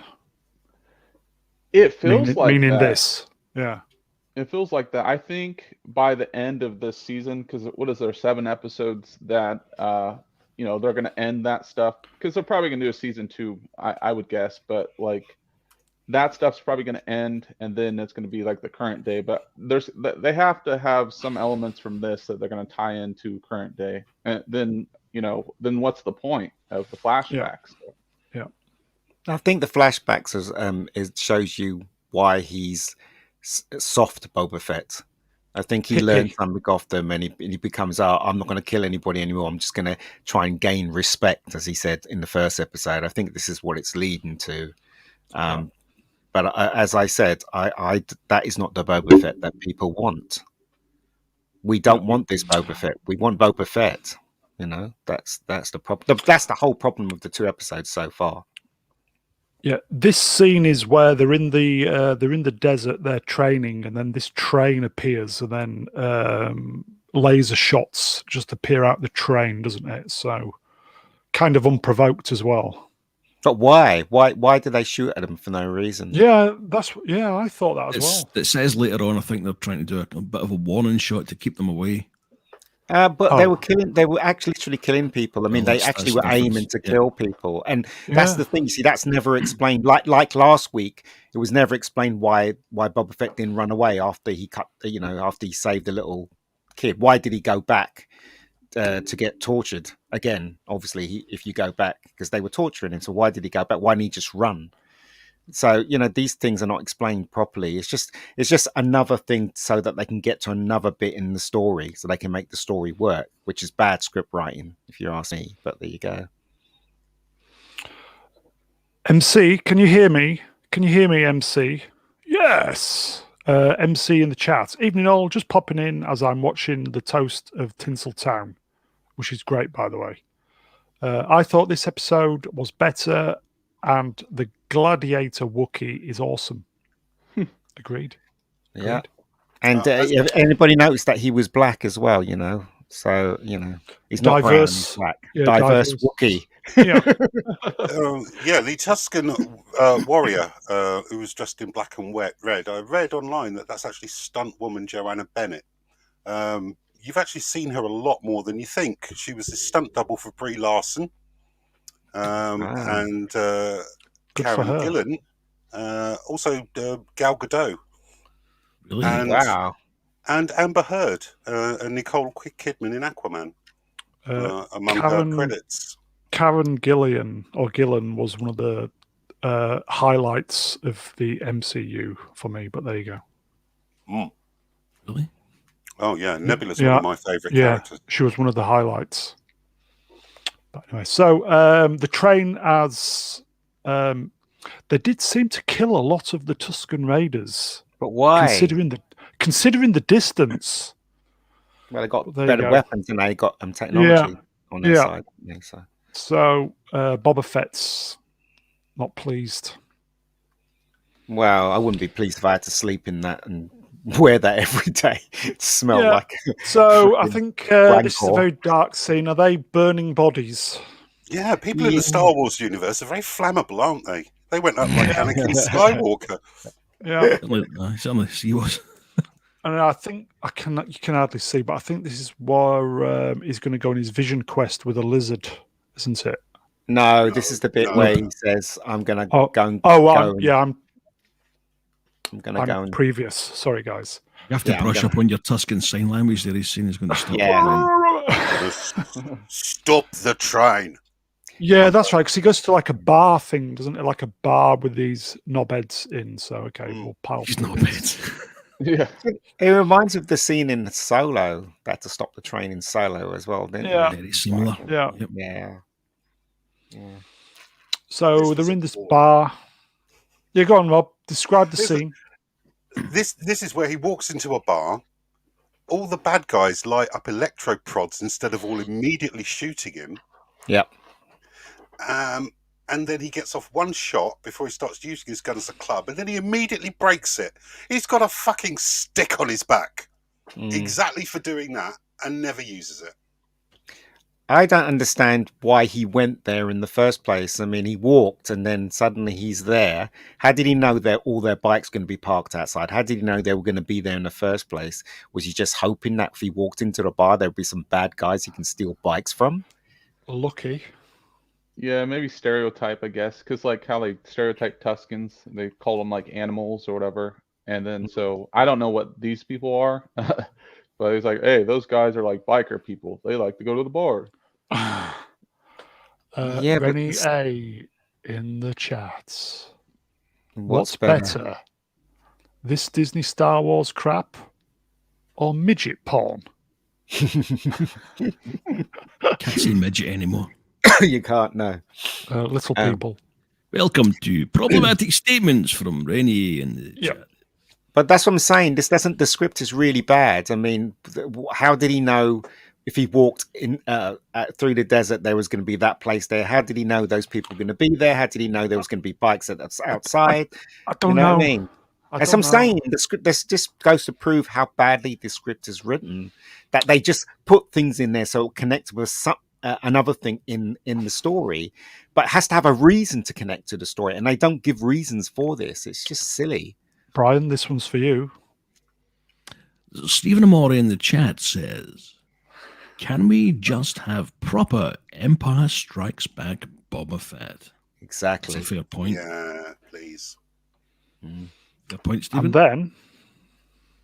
it feels meaning that. This, yeah. It feels like that. I think by the end of this season, because what is there, 7 episodes that they're going to end that stuff, because they're probably going to do a season 2, I would guess, but like that stuff's probably going to end, and then it's going to be like the current day. But they have to have some elements from this that they're going to tie into current day, and then what's the point of the flashbacks? Yeah. I think the flashbacks it shows you why he's soft Boba Fett. I think he learned something off them, and he becomes, I'm not going to kill anybody anymore. I'm just going to try and gain respect, as he said in the first episode. I think this is what it's leading to. But as I said, I that is not the Boba Fett that people want. We don't want this Boba Fett. We want Boba Fett. That's the problem. That's the whole problem of the 2 episodes so far. Yeah, this scene is where they're in the desert, they're training, and then this train appears, and then laser shots just appear out the train, doesn't it? So kind of unprovoked as well. But why? Why do they shoot at him for no reason? Yeah, I thought that as well. It says later on, I think they're trying to do a bit of a warning shot to keep them away. But they were killing. They were actually literally killing people. I mean, they actually were aiming to kill people, and that's the thing. See, that's never explained. Like last week, it was never explained why Boba Fett didn't run away after he after he saved the little kid. Why did he go back to get tortured again? Obviously, if you go back, because they were torturing him. So why did he go back? Why didn't he just run? So these things are not explained properly. It's just another thing so that they can get to another bit in the story, so they can make the story work, which is bad script writing, if you ask me. But there you go. MC, can you hear me? Can you hear me, MC? Yes. MC in the chat. Evening all, just popping in as I'm watching the Toast of Tinseltown, which is great, by the way. I thought this episode was better, and the Gladiator Wookiee is awesome. Agreed. Yeah. And anybody noticed that he was black as well, So, he's not brown, he's black. Yeah, diverse Wookiee. Yeah. The Tuscan warrior who was dressed in black and red. I read online that's actually stunt woman Joanna Bennett. You've actually seen her a lot more than you think. She was a stunt double for Brie Larson. And Karen Gillan, also Gal Gadot, Really? and Amber Heard and Nicole Kidman in Aquaman, among her credits. Karen Gillan was one of the highlights of the MCU for me, but there you go. Really? Oh yeah, Nebula's one of my favourite characters. She was one of the highlights. But anyway, so the train they did seem to kill a lot of the Tusken Raiders. But why? Considering the distance. Well, they got better weapons and they got technology on their side. Yeah, so Boba Fett's not pleased. Well, I wouldn't be pleased if I had to sleep in that and wear that every day. It smell Yeah. like. So I think this is a Rancor. very dark scene. Are they burning bodies? Yeah, people in the Star Wars universe are very flammable, aren't they? They went up like Anakin Skywalker. Yeah. Certainly he was. And I think you can hardly see, but I think this is where he's going to go on his vision quest with a lizard, isn't it? No, this is the bit No. where he says, "I'm gonna Oh, go and oh, go. I'm gonna go and previous. Sorry, guys. You have to Yeah, I'm brush gonna- up on your Tuscan sign language there. He's saying he's going to stop. Yeah. Stop the train. Yeah, that's right. Because he goes to like a bar thing, doesn't it? Like a bar with these knobheads in. So okay, we'll pile. He's not bad. Yeah. It reminds me of the scene in Solo. They had to stop the train in Solo as well, didn't Yeah. Very similar. Yeah. Yep. they? Yeah. So they're in this bar. Yeah, go on, Rob. Describe the This- scene. This is where he walks into a bar. All the bad guys light up electro prods instead of all immediately shooting him. Yep. And then he gets off one shot before he starts using his gun as a club, and then he immediately breaks it. He's got a fucking stick on his back, exactly for doing that, and never uses it. I don't understand why he went there in the first place. I mean, he walked and then suddenly he's there. How did he know that all their bikes going to be parked outside? How did he know they were going to be there in the first place? Was he just hoping that if he walked into the bar, there'd be some bad guys he can steal bikes from? Lucky. Yeah, maybe stereotype, I guess, because like how they stereotype Tuscans, they call them like animals or whatever. And then so I don't know what these people are, but he's like, hey, those guys are like biker people. They like to go to the bar. Yeah, but Rennie this- A in the chats. What's better? This Disney Star Wars crap or midget porn? Can't say midget anymore. You can't know. Little Um, people. Welcome to problematic statements from Rennie in the Yeah. chat. But that's what I'm saying. The script is really bad. I mean, how did he know if he walked in through the desert there was going to be that place there? How did he know those people were going to be there? How did he know there was going to be bikes outside? I don't You know know. what I mean? As I'm saying, the script this just goes to prove how badly the script is written. That they just put things in there so it connects with another thing in the story, but it has to have a reason to connect to the story, and they don't give reasons for this. It's just silly. Brian, this one's for you. Stephen Amore in the chat says, can we just have proper Empire Strikes Back Boba Fett? That's Exactly. a fair point. Yeah, please. Fair point, Stephen. And then,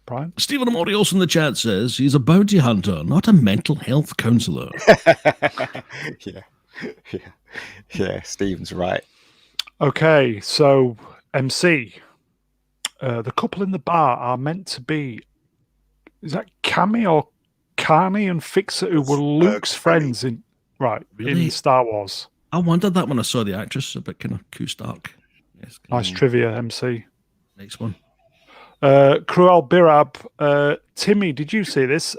Brian? Stephen Amore also in the chat says he's a bounty hunter, not a mental health counselor. yeah. Stephen's right. Okay, so MC. The couple in the bar are meant to be, is that Cammy or Carney and Fixer, who were Luke's Cammy. friends in Really? Star Wars? I wondered that when I saw the actress, a bit kind of Q Stark. Yes, Nice trivia, MC. next one. Cruel Birab, Timmy, did you see this?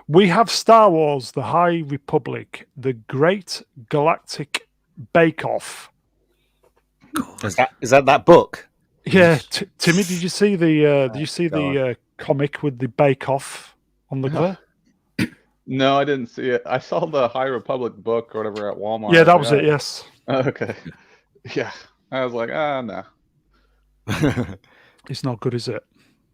We have Star Wars, The High Republic, The Great Galactic Bake Off. Is that book? Yeah, Timmy, did you see the comic with the Bake Off on the cover? No, I didn't see it. I saw the High Republic book or whatever at Walmart. Yeah, that was it. Yes, Okay. Yeah. I was like, no. it's not good, is it?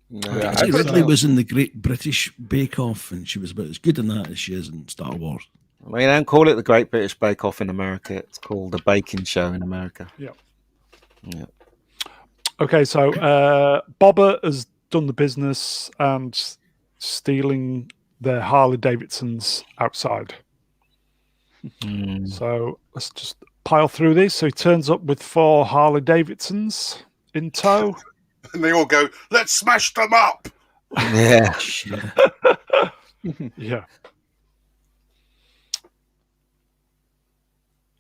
No. Yeah, I see I Ridley saw- was in the Great British Bake Off, and she was about as good in that as she is in Star Wars. Well, you don't call it the Great British Bake Off in America. It's called the Baking Show in America. Yeah. Yeah. Okay, so Boba has done the business and stealing their Harley Davidsons outside. So let's just pile through these. So he turns up with 4 Harley Davidsons in tow. And they all go, let's smash them up. Yeah. Yeah.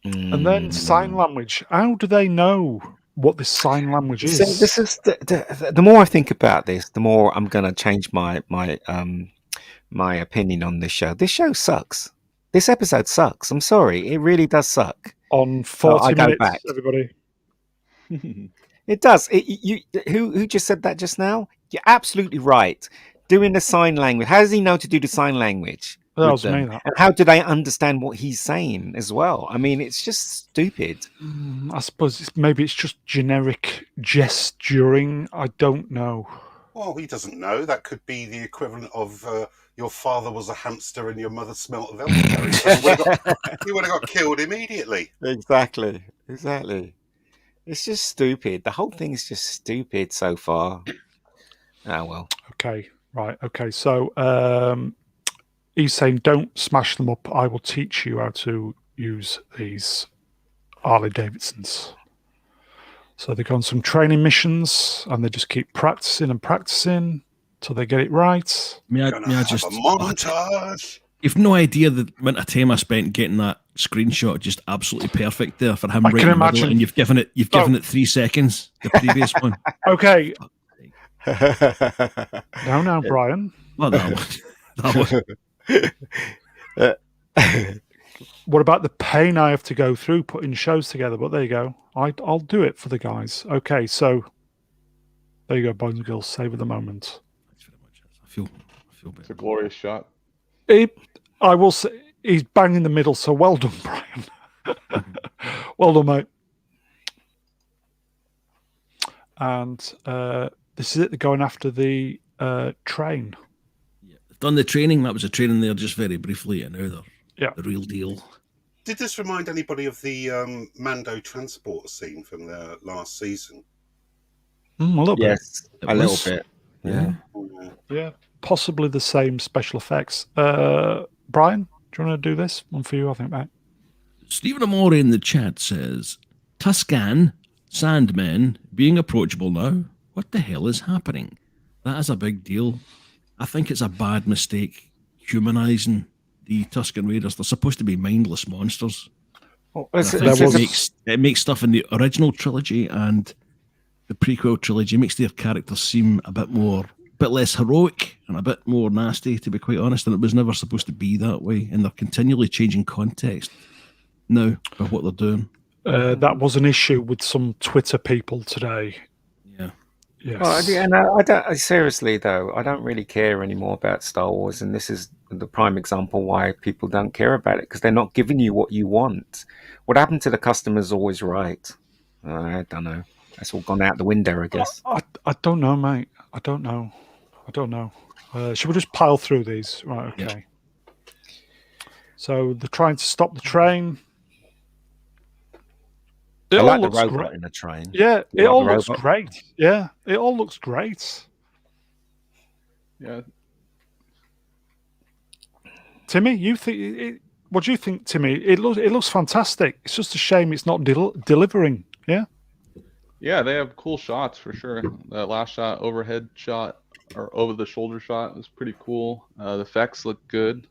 And then sign language. How do they know what this sign language is? So this is the more I think about this, the more I'm going to change my opinion on this show. This show sucks. This episode sucks. I'm sorry, it really does suck. On 40 I go minutes, back. everybody. It does. Who just said that just now? You're absolutely right. Doing the sign language. How does he know to do the sign language That with was me. them? And how do they understand what he's saying as well? I mean, it's just stupid. I suppose maybe it's just generic gesturing. I don't know. Well, he doesn't know. That could be the equivalent of your father was a hamster and your mother smelt of elderberry. You would have got killed immediately. Exactly. It's just stupid. The whole thing is just stupid so far. Oh well. Okay, right. Okay, so he's saying, "Don't smash them up. I will teach you how to use these Harley Davidsons." So they go on some training missions, and they just keep practicing and practicing till they get it right. May I Gonna have just a montage. You've no idea the amount of time I spent getting that screenshot just absolutely perfect there for him I right can in the middle, imagine. and you've given it 3 seconds. The previous one. Okay, now, Brian. Well, that one. What about the pain I have to go through putting shows together? But there you go. I'll do it for the guys. Okay, so there you go, boys and girls. Savor the moment. Thanks very much. I feel It's a better. glorious shot. I will say he's bang in the middle. So well done, Brian. Well done, mate. And this is it. They're going after the train. Yeah. They've done the training. That was a training there just very briefly, and now Yeah. the real deal. Did this remind anybody of the Mando transport scene from the last season? A little Yes, It a little was. bit. Yeah. Yeah. bit. Yeah, possibly the same special effects. Brian, do you want to do this one for you? I think, mate. Stephen Amore in the chat says, Tuscan, Sandmen, being approachable now. What the hell is happening? That is a big deal. I think it's a bad mistake humanizing the Tuscan Raiders. They're supposed to be mindless monsters. Well, And I it's- think it's- it makes stuff in the original trilogy and the prequel trilogy makes their characters seem a bit less heroic and a bit more nasty, to be quite honest. And it was never supposed to be that way. And they're continually changing context now by what they're doing. That was an issue with some Twitter people today. Yeah. Yes. Well, and I don't seriously though. I don't really care anymore about Star Wars, and this is the prime example why people don't care about it because they're not giving you what you want. What happened to the customer's always right. I don't know. That's all gone out the window, I guess. I don't know, mate. I don't know. Should we just pile through these? Right, okay. So they're trying to stop the train. It I all like the looks robot great. in the train. Yeah, You it like all the looks robot? great. Yeah, it all looks great. Yeah. Timmy, what do you think, Timmy? It looks fantastic. It's just a shame it's not delivering. Yeah. Yeah, they have cool shots for sure. That last shot, overhead shot or over the shoulder shot was pretty cool. The effects look good.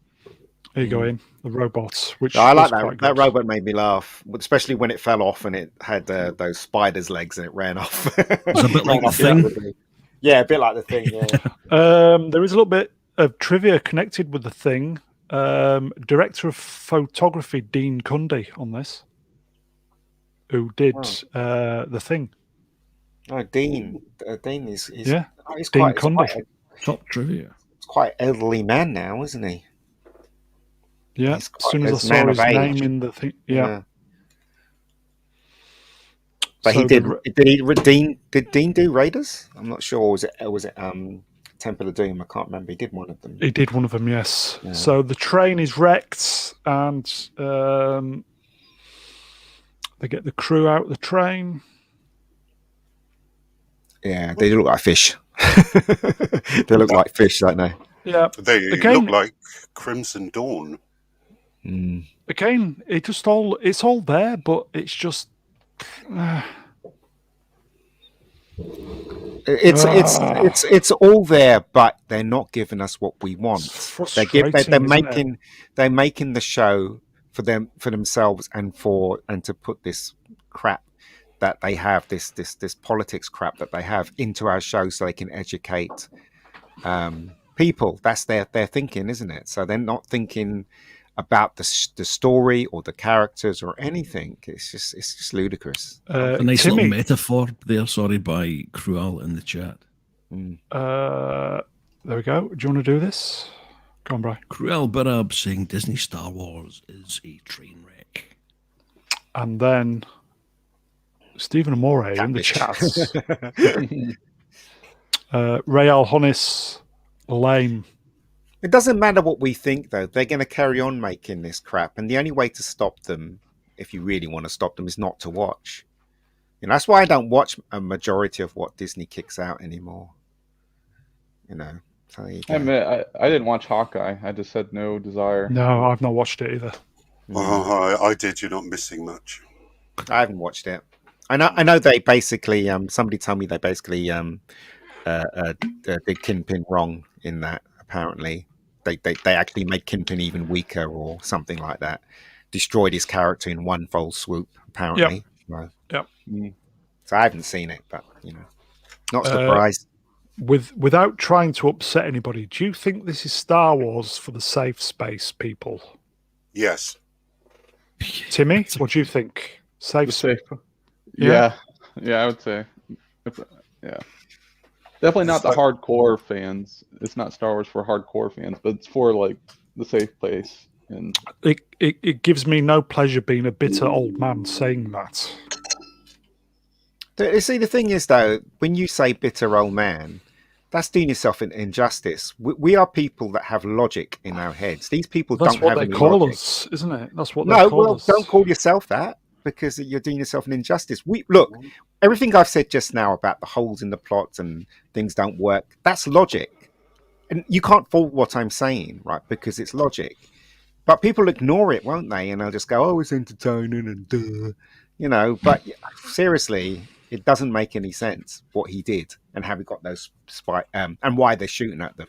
There you go, in the robots. Which I like was quite that. That good. robot made me laugh, especially when it fell off and it had those spider's legs and it ran off. It's a bit like the Thing. Yeah, a bit like the Thing. Yeah. There is a little bit of trivia connected with the Thing. Director of photography Dean Cundy on this, who did the Thing. Oh, Dean. Dean is Yeah, he's Dean quite, Cundy. Top trivia. he's quite elderly man now, isn't he? Yeah, He's as soon as I he's saw man his of age. name in the thing, yeah. But So he did. the Did Dean do Raiders? I'm not sure. Was it Temple of Doom? I can't remember. He did one of them. He did one of them, yes. Yeah. So the train is wrecked, and they get the crew out the train. Yeah, they look like fish. They look like fish, don't they? Yeah. They Again- look like Crimson Dawn. Mm. Again, it's all there, but it's just It's all there, but they're not giving us what we want. It's They're frustrating, isn't it? they're making the show for themselves and to put this crap that they have, this politics crap that they have into our show so they can educate people. That's their thinking, isn't it? So they're not thinking about the story or the characters or anything. It's just ludicrous. A nice Timmy, little metaphor there, sorry, by Cruel in the chat. there we go. Do you want to do this? Go on, Brian. Cruel Burab saying Disney Star Wars is a train wreck. And then Stephen Amore in the chat. Ray Alhonis, lame. It doesn't matter what we think, though. They're going to carry on making this crap, and the only way to stop them, if you really want to stop them, is not to watch. You know, that's why I don't watch a majority of what Disney kicks out anymore. You know, so there you go. I admit, I didn't watch Hawkeye. I just had no desire. No, I've not watched it either. Oh, I did. You're not missing much. I haven't watched it. I know they basically. Somebody told me they basically did Kingpin wrong in that. Apparently, they actually made Kingpin even weaker or something like that. Destroyed his character in one fell swoop. Apparently, Yep. So I haven't seen it, but you know, not surprised. Without trying to upset anybody, do you think this is Star Wars for the safe space people? Yes. Timmy, what do you think? Safe The space? safe- Yeah, I would say. Yeah. Definitely not the hardcore fans. It's not Star Wars for hardcore fans, but it's for like the safe place. And It gives me no pleasure being a bitter old man saying that. See, the thing is, though, when you say bitter old man, that's doing yourself an injustice. We are people that have logic in our heads. These people That's don't what have they any call logic. us, isn't it? That's what they No, call well, us. don't call yourself that, because you're doing yourself an injustice. Look, everything I've said just now about the holes in the plot and things don't work, that's logic. And you can't fault what I'm saying, right? Because it's logic. But people ignore it, won't they? And they'll just go, oh, it's entertaining and duh. You know, but seriously, it doesn't make any sense what he did and how he got those and why they're shooting at them.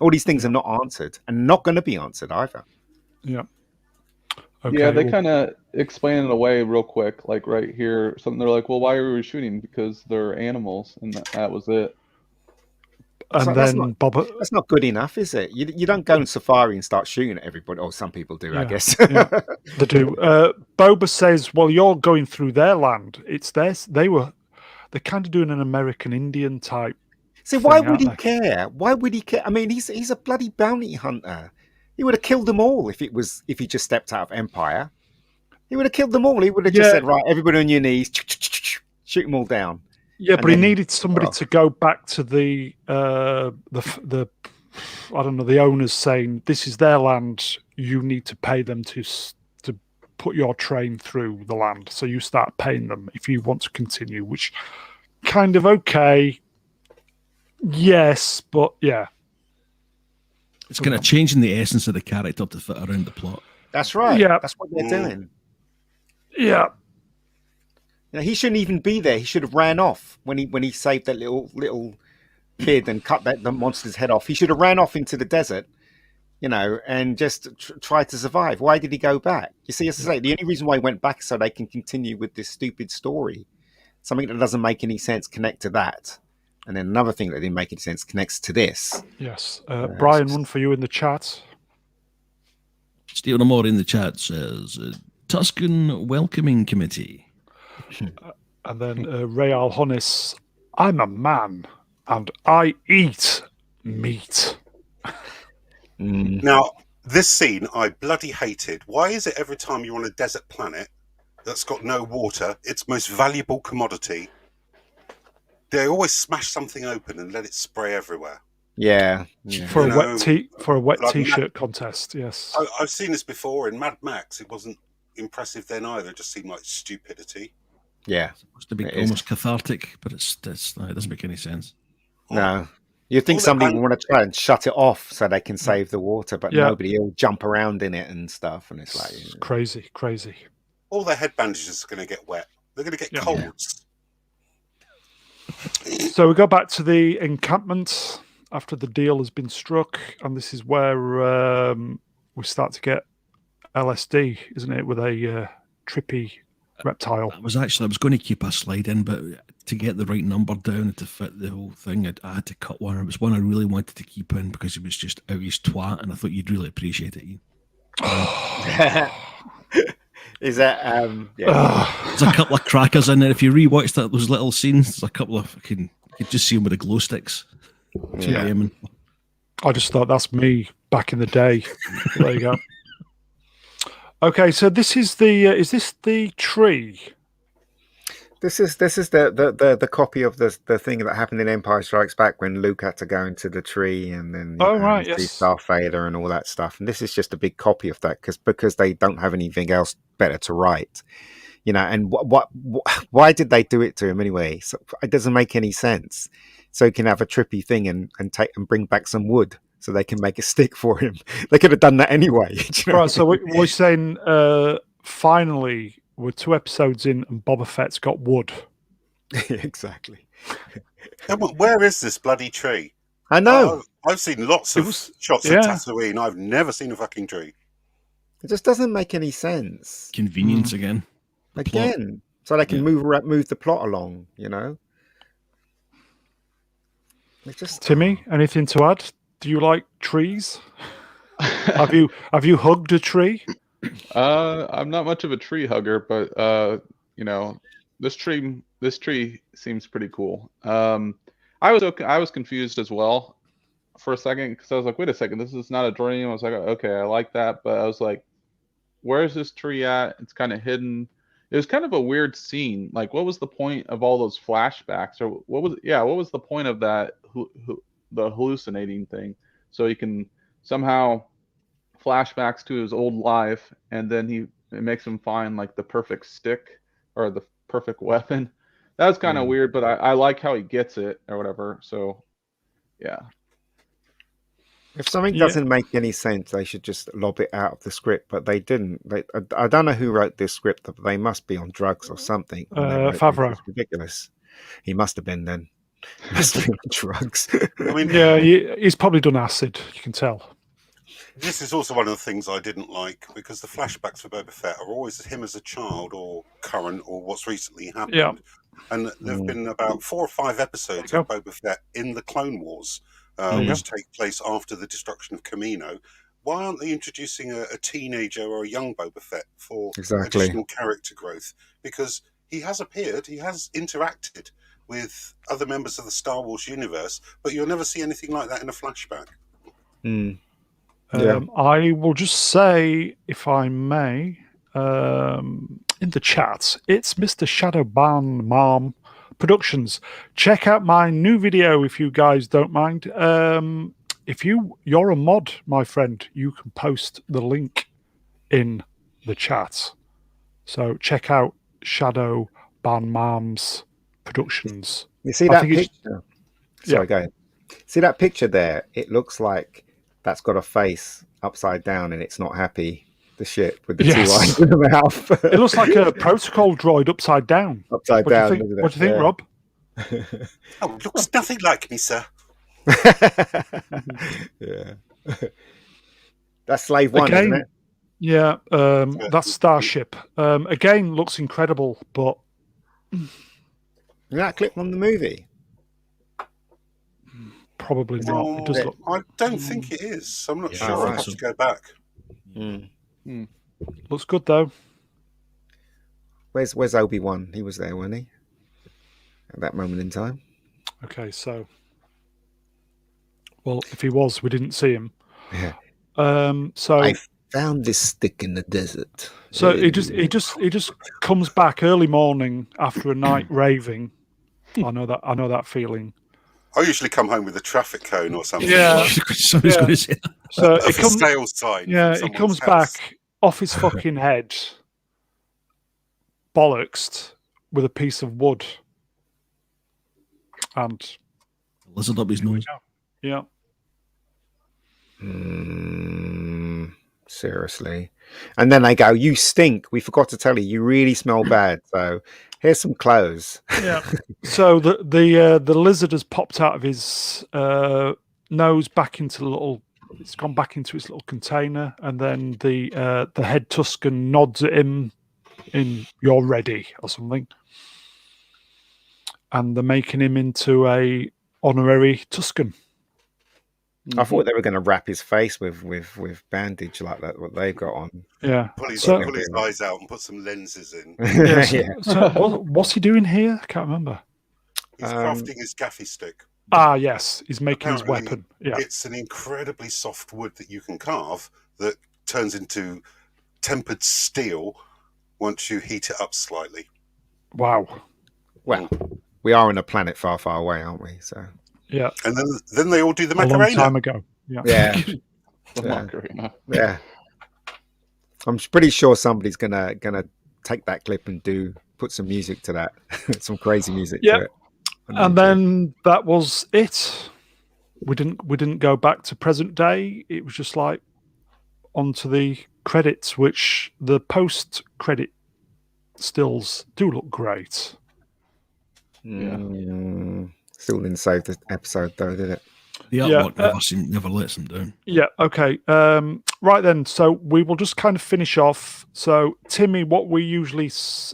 All these things are not answered and not going to be answered either. Yeah. Okay, yeah, they well, kind of explain it away real quick. Like right here, something they're like, "Well, why are we shooting? Because they're animals," and that was it. and So then Boba. That's not good enough, is it? You don't go on safari and start shooting at everybody. Or some people do, I Yeah, guess. yeah. They do. Boba says, "Well, you're going through their land. It's theirs. They're kind of doing an American Indian type." See, why thing, would he aren't they? care? Why would he care? I mean, he's a bloody bounty hunter. He would have killed them all if he just stepped out of Empire. He would have killed them all. He would have just Yeah. said, "Right, everybody on your knees, shoot them all down." Yeah, And but he then- needed somebody well. to go back to the I don't know, the owners saying, "This is their land. You need to pay them to put your train through the land." So you start paying them if you want to continue, which kind of okay. Yes, but yeah. It's kind of changing the essence of the character to fit around the plot. That's right. Yeah. That's what they're doing. Yeah. You know, he shouldn't even be there. He should have ran off when he saved that little kid and cut the monster's head off. He should have ran off into the desert, you know, and just tried to survive. Why did he go back? You see, as I say, the only reason why he went back is so they can continue with this stupid story. Something that doesn't make any sense connect to that. And then another thing that didn't make any sense connects to this. Yes. Brian, one for you in the chat. Stephen Amore in the chat says, Tuscan Welcoming Committee. And then Ray Alhonis, I'm a man and I eat meat. Now, this scene I bloody hated. Why is it every time you're on a desert planet that's got no water, its most valuable commodity, they always smash something open and let it spray everywhere? Yeah. For You a wet like t-shirt contest, yes. I've seen this before in Mad Max. It wasn't impressive then either. It just seemed like stupidity. Yeah. Supposed to be It is. almost cathartic, but it doesn't make any sense. No. You'd think All somebody that- would want to try and shut it off so they can save the water, but Yeah. nobody will jump around in it and stuff. And it's like, It's crazy. All their head bandages are going to get wet. They're going to get Yeah. colds. So we go back to the encampment after the deal has been struck, and this is where we start to get LSD, isn't it, with a trippy reptile. I was going to keep a slide in, but to get the right number down and to fit the whole thing, I had to cut one. It was one I really wanted to keep in because it was just out his twat, and I thought you'd really appreciate it, Ian. Is that There's a couple of crackers in there. If you rewatch those little scenes, there's a couple of you could just see them with the glow sticks. Yeah. Aiming. I just thought that's me back in the day. There you go. Okay, so this is is this the tree? This is the copy of the thing that happened in Empire Strikes Back when Luke had to go into the tree and then Right, see yes. Darth Vader and all that stuff. And this is just a big copy of that because they don't have anything else better to write, And why did they do it to him anyway? So it doesn't make any sense. So he can have a trippy thing and bring back some wood so they can make a stick for him. They could have done that anyway. Right, so we're saying finally we're 2 episodes in and Boba Fett's got wood. Exactly. Where is this bloody tree? I know. I've seen lots of shots of Tatooine. I've never seen a fucking tree. It just doesn't make any sense. Convenience again. Again. So they can move the plot along, It's just Timmy, anything to add? Do you like trees? have you hugged a tree? I'm not much of a tree hugger, but this tree seems pretty cool. I was confused as well for a second because I was like, wait a second, this is not a dream. I was like, okay, I like that, but I was like, where's this tree at? It's kind of hidden. It was kind of a weird scene. Like, what was the point of all those flashbacks, or what was the point of that? The hallucinating thing, so he can somehow flashbacks to his old life, and then it makes him find like the perfect stick or the perfect weapon. That was kind of weird, but I like how he gets it or whatever. So yeah. If something doesn't make any sense, they should just lob it out of the script, but they didn't. I don't know who wrote this script, but they must be on drugs or something. Favreau. It's ridiculous. He must have been then. He must have been on drugs. I mean, he's probably done acid, you can tell. This is also one of the things I didn't like, because the flashbacks for Boba Fett are always him as a child or current or what's recently happened. Yeah. And there have been about 4 or 5 episodes of Boba Fett in the Clone Wars, which take place after the destruction of Kamino. Why aren't they introducing a teenager or a young Boba Fett for additional character growth? Because he has appeared, he has interacted with other members of the Star Wars universe, but you'll never see anything like that in a flashback. I will just say, if I may, in the chat, it's Mr. Shadowban Mom Productions. Check out my new video if you guys don't mind. If you're a mod, my friend, you can post the link in the chat. So check out Shadowban Mom's Productions. You see that picture? Sorry, go ahead. See that picture there? It looks like that's got a face upside down and it's not happy. The ship with the 2 eyes in the mouth. It looks like a protocol droid upside down. Upside down. What do you think, Rob? Oh, it looks nothing like me, sir. Yeah. That's Slave One, isn't it? Yeah, that's Starship. Again, looks incredible, but is that clip from the movie? Probably not. It does look. I don't think it is. I'm not sure. I'll have to go back. Looks good though. Where's Obi-Wan? He was there, wasn't he? At that moment in time. Okay, so if he was, we didn't see him. Yeah. So I found this stick in the desert. So he just comes back early morning after a night raving. I know that feeling. I usually come home with a traffic cone or something. Yeah. Somebody's going to say that. So it comes sales sign. Yeah, it comes back off his fucking head, bollocksed with a piece of wood, and lizard up his nose. Yeah. Seriously. And then they go, "You stink. We forgot to tell you. You really smell bad. So here's some clothes." Yeah. So the lizard has popped out of his nose back into the little. It's gone back into its little container, and then the head Tusken nods at him in "You're ready" or something, and they're making him into a honorary Tusken. I thought they were going to wrap his face with bandage like that, what they've got on. Yeah. Pull his, So- pull his eyes out and put some lenses in. Yeah. So, Yeah. so what's he doing here? I can't remember. He's crafting his gaffy stick. Ah, yes, he's making his Apparently, weapon. Yeah. It's an incredibly soft wood that you can carve that turns into tempered steel once you heat it up slightly. Wow. Well, we are on a planet far, far away, aren't we? So Yeah. And then they all do the A long Macarena. time ago. Yeah. yeah, The Yeah. Macarena. yeah. I'm pretty sure somebody's gonna take that clip and put some music to that, some crazy music Yep. to it. And then that was it. We didn't go back to present day. It was just like onto the credits, which the post credit stills do look great. Still didn't save the episode though, did it? The artwork never lets them down. Yeah. Okay. Right then. So we will just kind of finish off. So Timmy, what we usually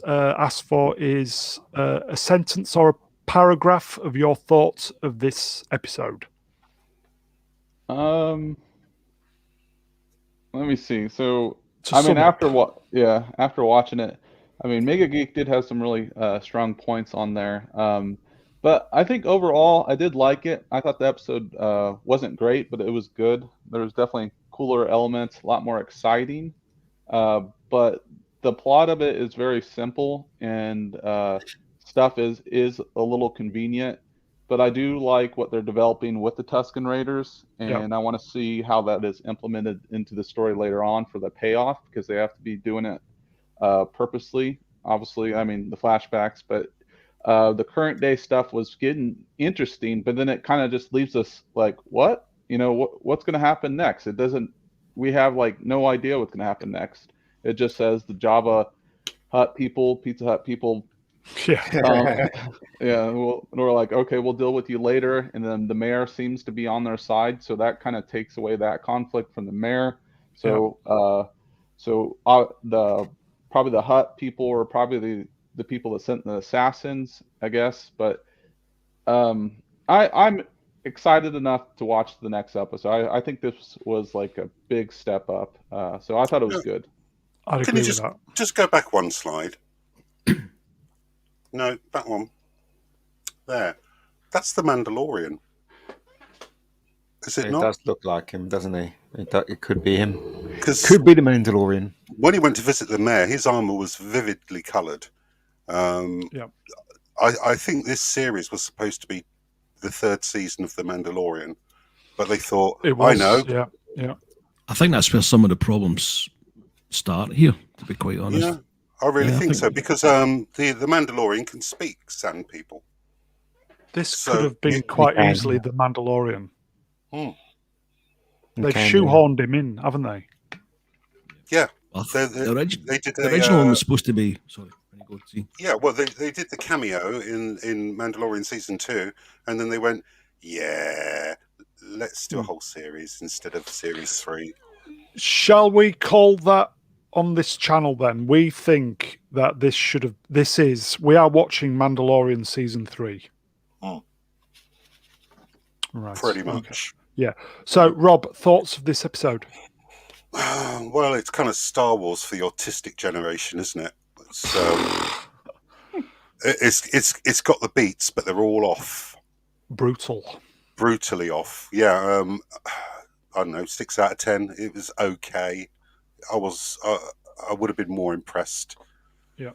ask for is a sentence or a paragraph of your thoughts of this episode. Let me see. So To I mean, sum up. after watching it, I mean, Mega Geek did have some really strong points on there. But I think overall, I did like it. I thought the episode wasn't great, but it was good. There was definitely cooler elements, a lot more exciting. But the plot of it is very simple, and stuff is a little convenient. But I do like what they're developing with the Tusken Raiders, and I want to see how that is implemented into the story later on for the payoff, because they have to be doing it purposely. Obviously, I mean the flashbacks, but the current day stuff was getting interesting, but then it kind of just leaves us like, what? You know, what's going to happen next? It doesn't. We have like no idea what's going to happen next. It just says the Jabba Hut people, Pizza Hut people. Yeah. We're like, okay, we'll deal with you later. And then the mayor seems to be on their side, so that kind of takes away that conflict from the mayor. So, the probably the Hut people, or probably the people that sent the assassins, I guess. But I'm excited enough to watch the next episode. I think this was like a big step up. So I thought it was good. I'd Can agree you with that. just go back one slide? No, that one. There. That's the Mandalorian. Is it It not? does look like him, doesn't he? It could be him. Because Could be the Mandalorian. when he went to visit the mayor, his armor was vividly coloured. Yeah. I think this series was supposed to be the third season of The Mandalorian, but they thought, It was. I know. Yeah. Yeah. I think that's where some of the problems start here, to be quite honest. Yeah, I really Yeah, I think think- so, because the Mandalorian can speak Sand people. This So, could have been you quite can. easily the Mandalorian. They've Okay, shoehorned him in, haven't they? Yeah, Well, They- the they did the original one a, was supposed to be. Sorry, when you go to see. yeah, well, they did the cameo in Mandalorian season 2, and then they went, yeah, let's do a whole series instead of series 3. Shall we call that on this channel then? We think that we are watching Mandalorian season 3. Right. Pretty okay. much. Yeah. So, Rob, thoughts of this episode? Well, it's kind of Star Wars for the autistic generation, isn't it? It's got the beats, but they're all off, Brutal. brutally off. Yeah, I don't know, 6 out of 10. It was okay. I would have been more impressed. Yeah.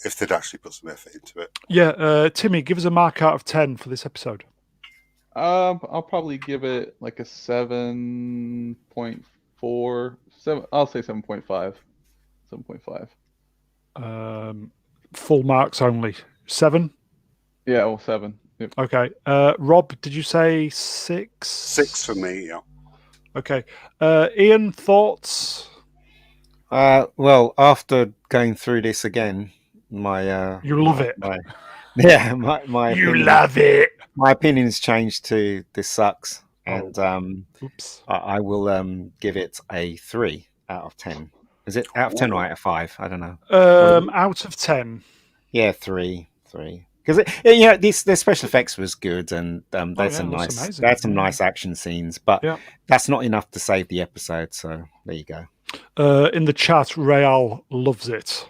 If they'd actually put some effort into it. Yeah. Timmy, give us a mark out of 10 for this episode. I'll probably give it like a 7.4. I'll say 7.5. 7.5. Full marks only. 7? Yeah, well, 7. Yep. Okay. Rob, did you say 6? 6 for me, yeah. Okay. Ian, thoughts? Well, after going through this again, my You love it. my You opinion- love it. my opinion's changed to this sucks, and Oops. I will give it a 3 out of 10. Is it out of 10 or out of 5? I don't know. Out of 10. Yeah, 3. because the special effects was good, and there's some nice action scenes, but that's not enough to save the episode. So there you go. In the chat, Real loves it.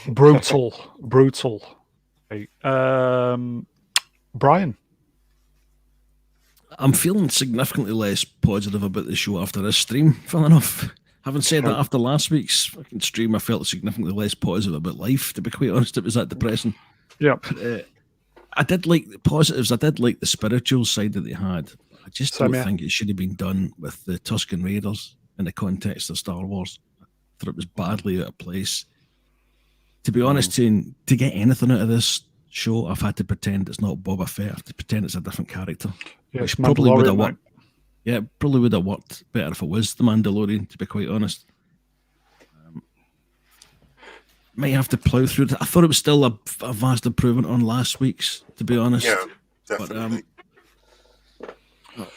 Brutal. Okay. Brian. I'm feeling significantly less positive about the show after this stream, funnily enough. Having said that, after last week's fucking stream, I felt significantly less positive about life, to be quite honest. It was that depressing. Yeah. But, I did like the positives. I did like the spiritual side that they had. I just don't think it should have been done with the Tusken Raiders in the context of Star Wars. I thought it was badly out of place. To be honest, to get anything out of this show, I've had to pretend it's not Boba Fett. I have to pretend it's a different character. Yeah, which probably would have worked. Yeah, probably would have worked better if it was the Mandalorian, to be quite honest. Might have to plough through it. I thought it was still a vast improvement on last week's, to be honest. Yeah, definitely. But,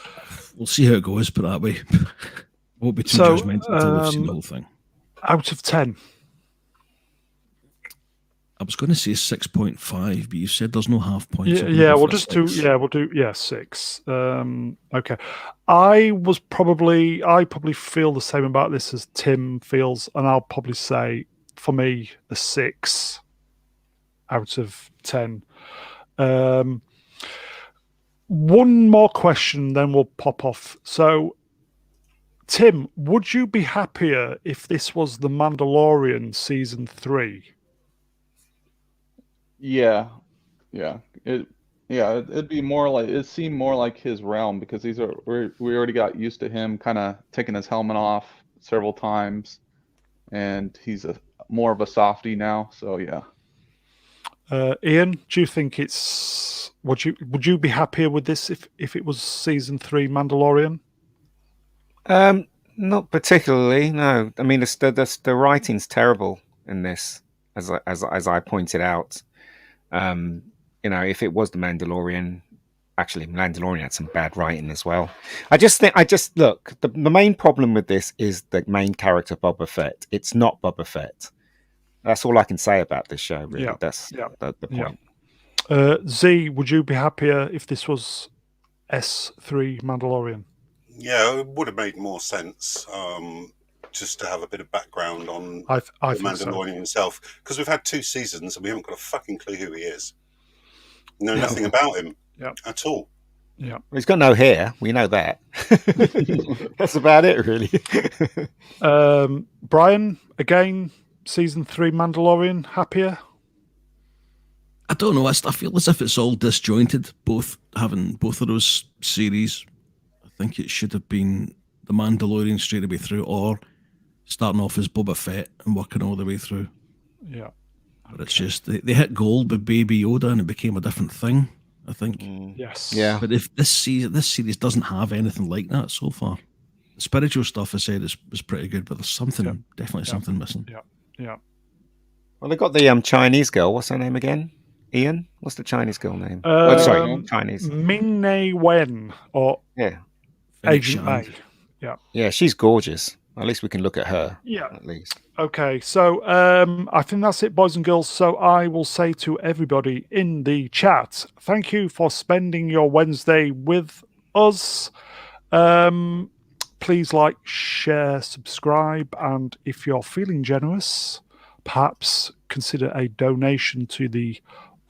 we'll see how it goes, put it that way. Won't be too judgmental until we've seen the whole thing. Out of 10. I was going to say 6.5, but you said there's no half points. We'll do 6. Okay. I probably feel the same about this as Tim feels, and I'll probably say, for me, a 6 out of 10. One more question, then we'll pop off. So, Tim, would you be happier if this was The Mandalorian season 3? Yeah. It'd be more like, it seemed more like his realm, because we already got used to him kind of taking his helmet off several times, and he's more of a softie now. So yeah. Ian, do you think it's would you be happier with this if it was season 3 Mandalorian? Not particularly. No, I mean the writing's terrible in this, as I pointed out. If it was the Mandalorian, actually Mandalorian had some bad writing as well. The main problem with this is the main character Boba Fett. It's not Boba Fett. That's all I can say about this show, really. That's the point. Z, would you be happier if this was S3 Mandalorian? Yeah, it would have made more sense just to have a bit of background on I the think Mandalorian himself. Because we've had 2 seasons and we haven't got a fucking clue who he is. Know nothing about him at all. Yeah, well, he's got no hair. We know that. That's about it, really. Brian, again, season 3 Mandalorian, happier? I don't know. I feel as if it's all disjointed. Having both of those series, I think it should have been the Mandalorian straight away through, or starting off as Boba Fett and working all the way through. Yeah. But it's just they hit gold with Baby Yoda and it became a different thing, I think. Yes. Yeah. But if this series doesn't have anything like that so far. The spiritual stuff I said was pretty good, but there's something something missing. Yeah. Well, they got the Chinese girl. What's her name again? Ian? What's the Chinese girl name? Chinese. Ming-Na Wen, or Agent May. Yeah, she's gorgeous. At least we can look at her. Yeah. At least. Okay, so I think that's it, boys and girls. So I will say to everybody in the chat, thank you for spending your Wednesday with us. Please like, share, subscribe, and if you're feeling generous, perhaps consider a donation to the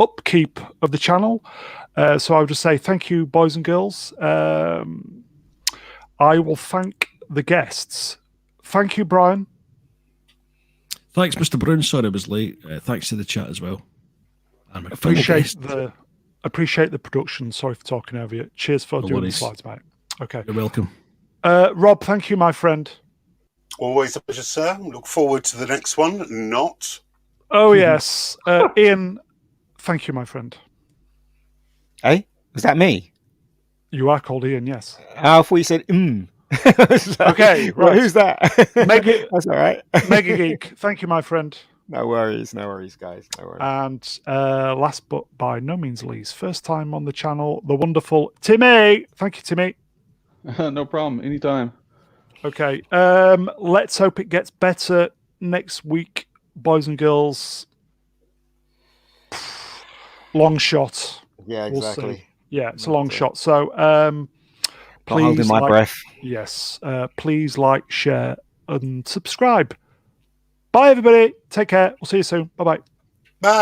upkeep of the channel. So I would just say thank you, boys and girls. I will thank the guests. Thank you, Brian. Thanks, Mr. Brown. Sorry I was late. Thanks to the chat as well. And Appreciate the production. Sorry for talking over you. Cheers for doing the slides, mate. Okay. You're welcome. Rob, thank you, my friend. Always a pleasure, sir. Look forward to the next one. Not. Oh, yes. Ian, thank you, my friend. Hey, was that me? You are called Ian, yes. I thought you said, Okay, well, right. who's that? That's all right. Mega Geek, thank you, my friend. No worries, guys. No worries. And last but by no means least, first time on the channel, the wonderful Timmy. Thank you, Timmy. No problem. Anytime. Okay. Let's hope it gets better next week. boys and girls, long shot. Yeah, We'll see. exactly. Yeah, it's a long shot. So Not holding please my breath. Yes, please like, share, and subscribe. Bye, everybody. Take care. We'll see you soon. Bye-bye. Bye.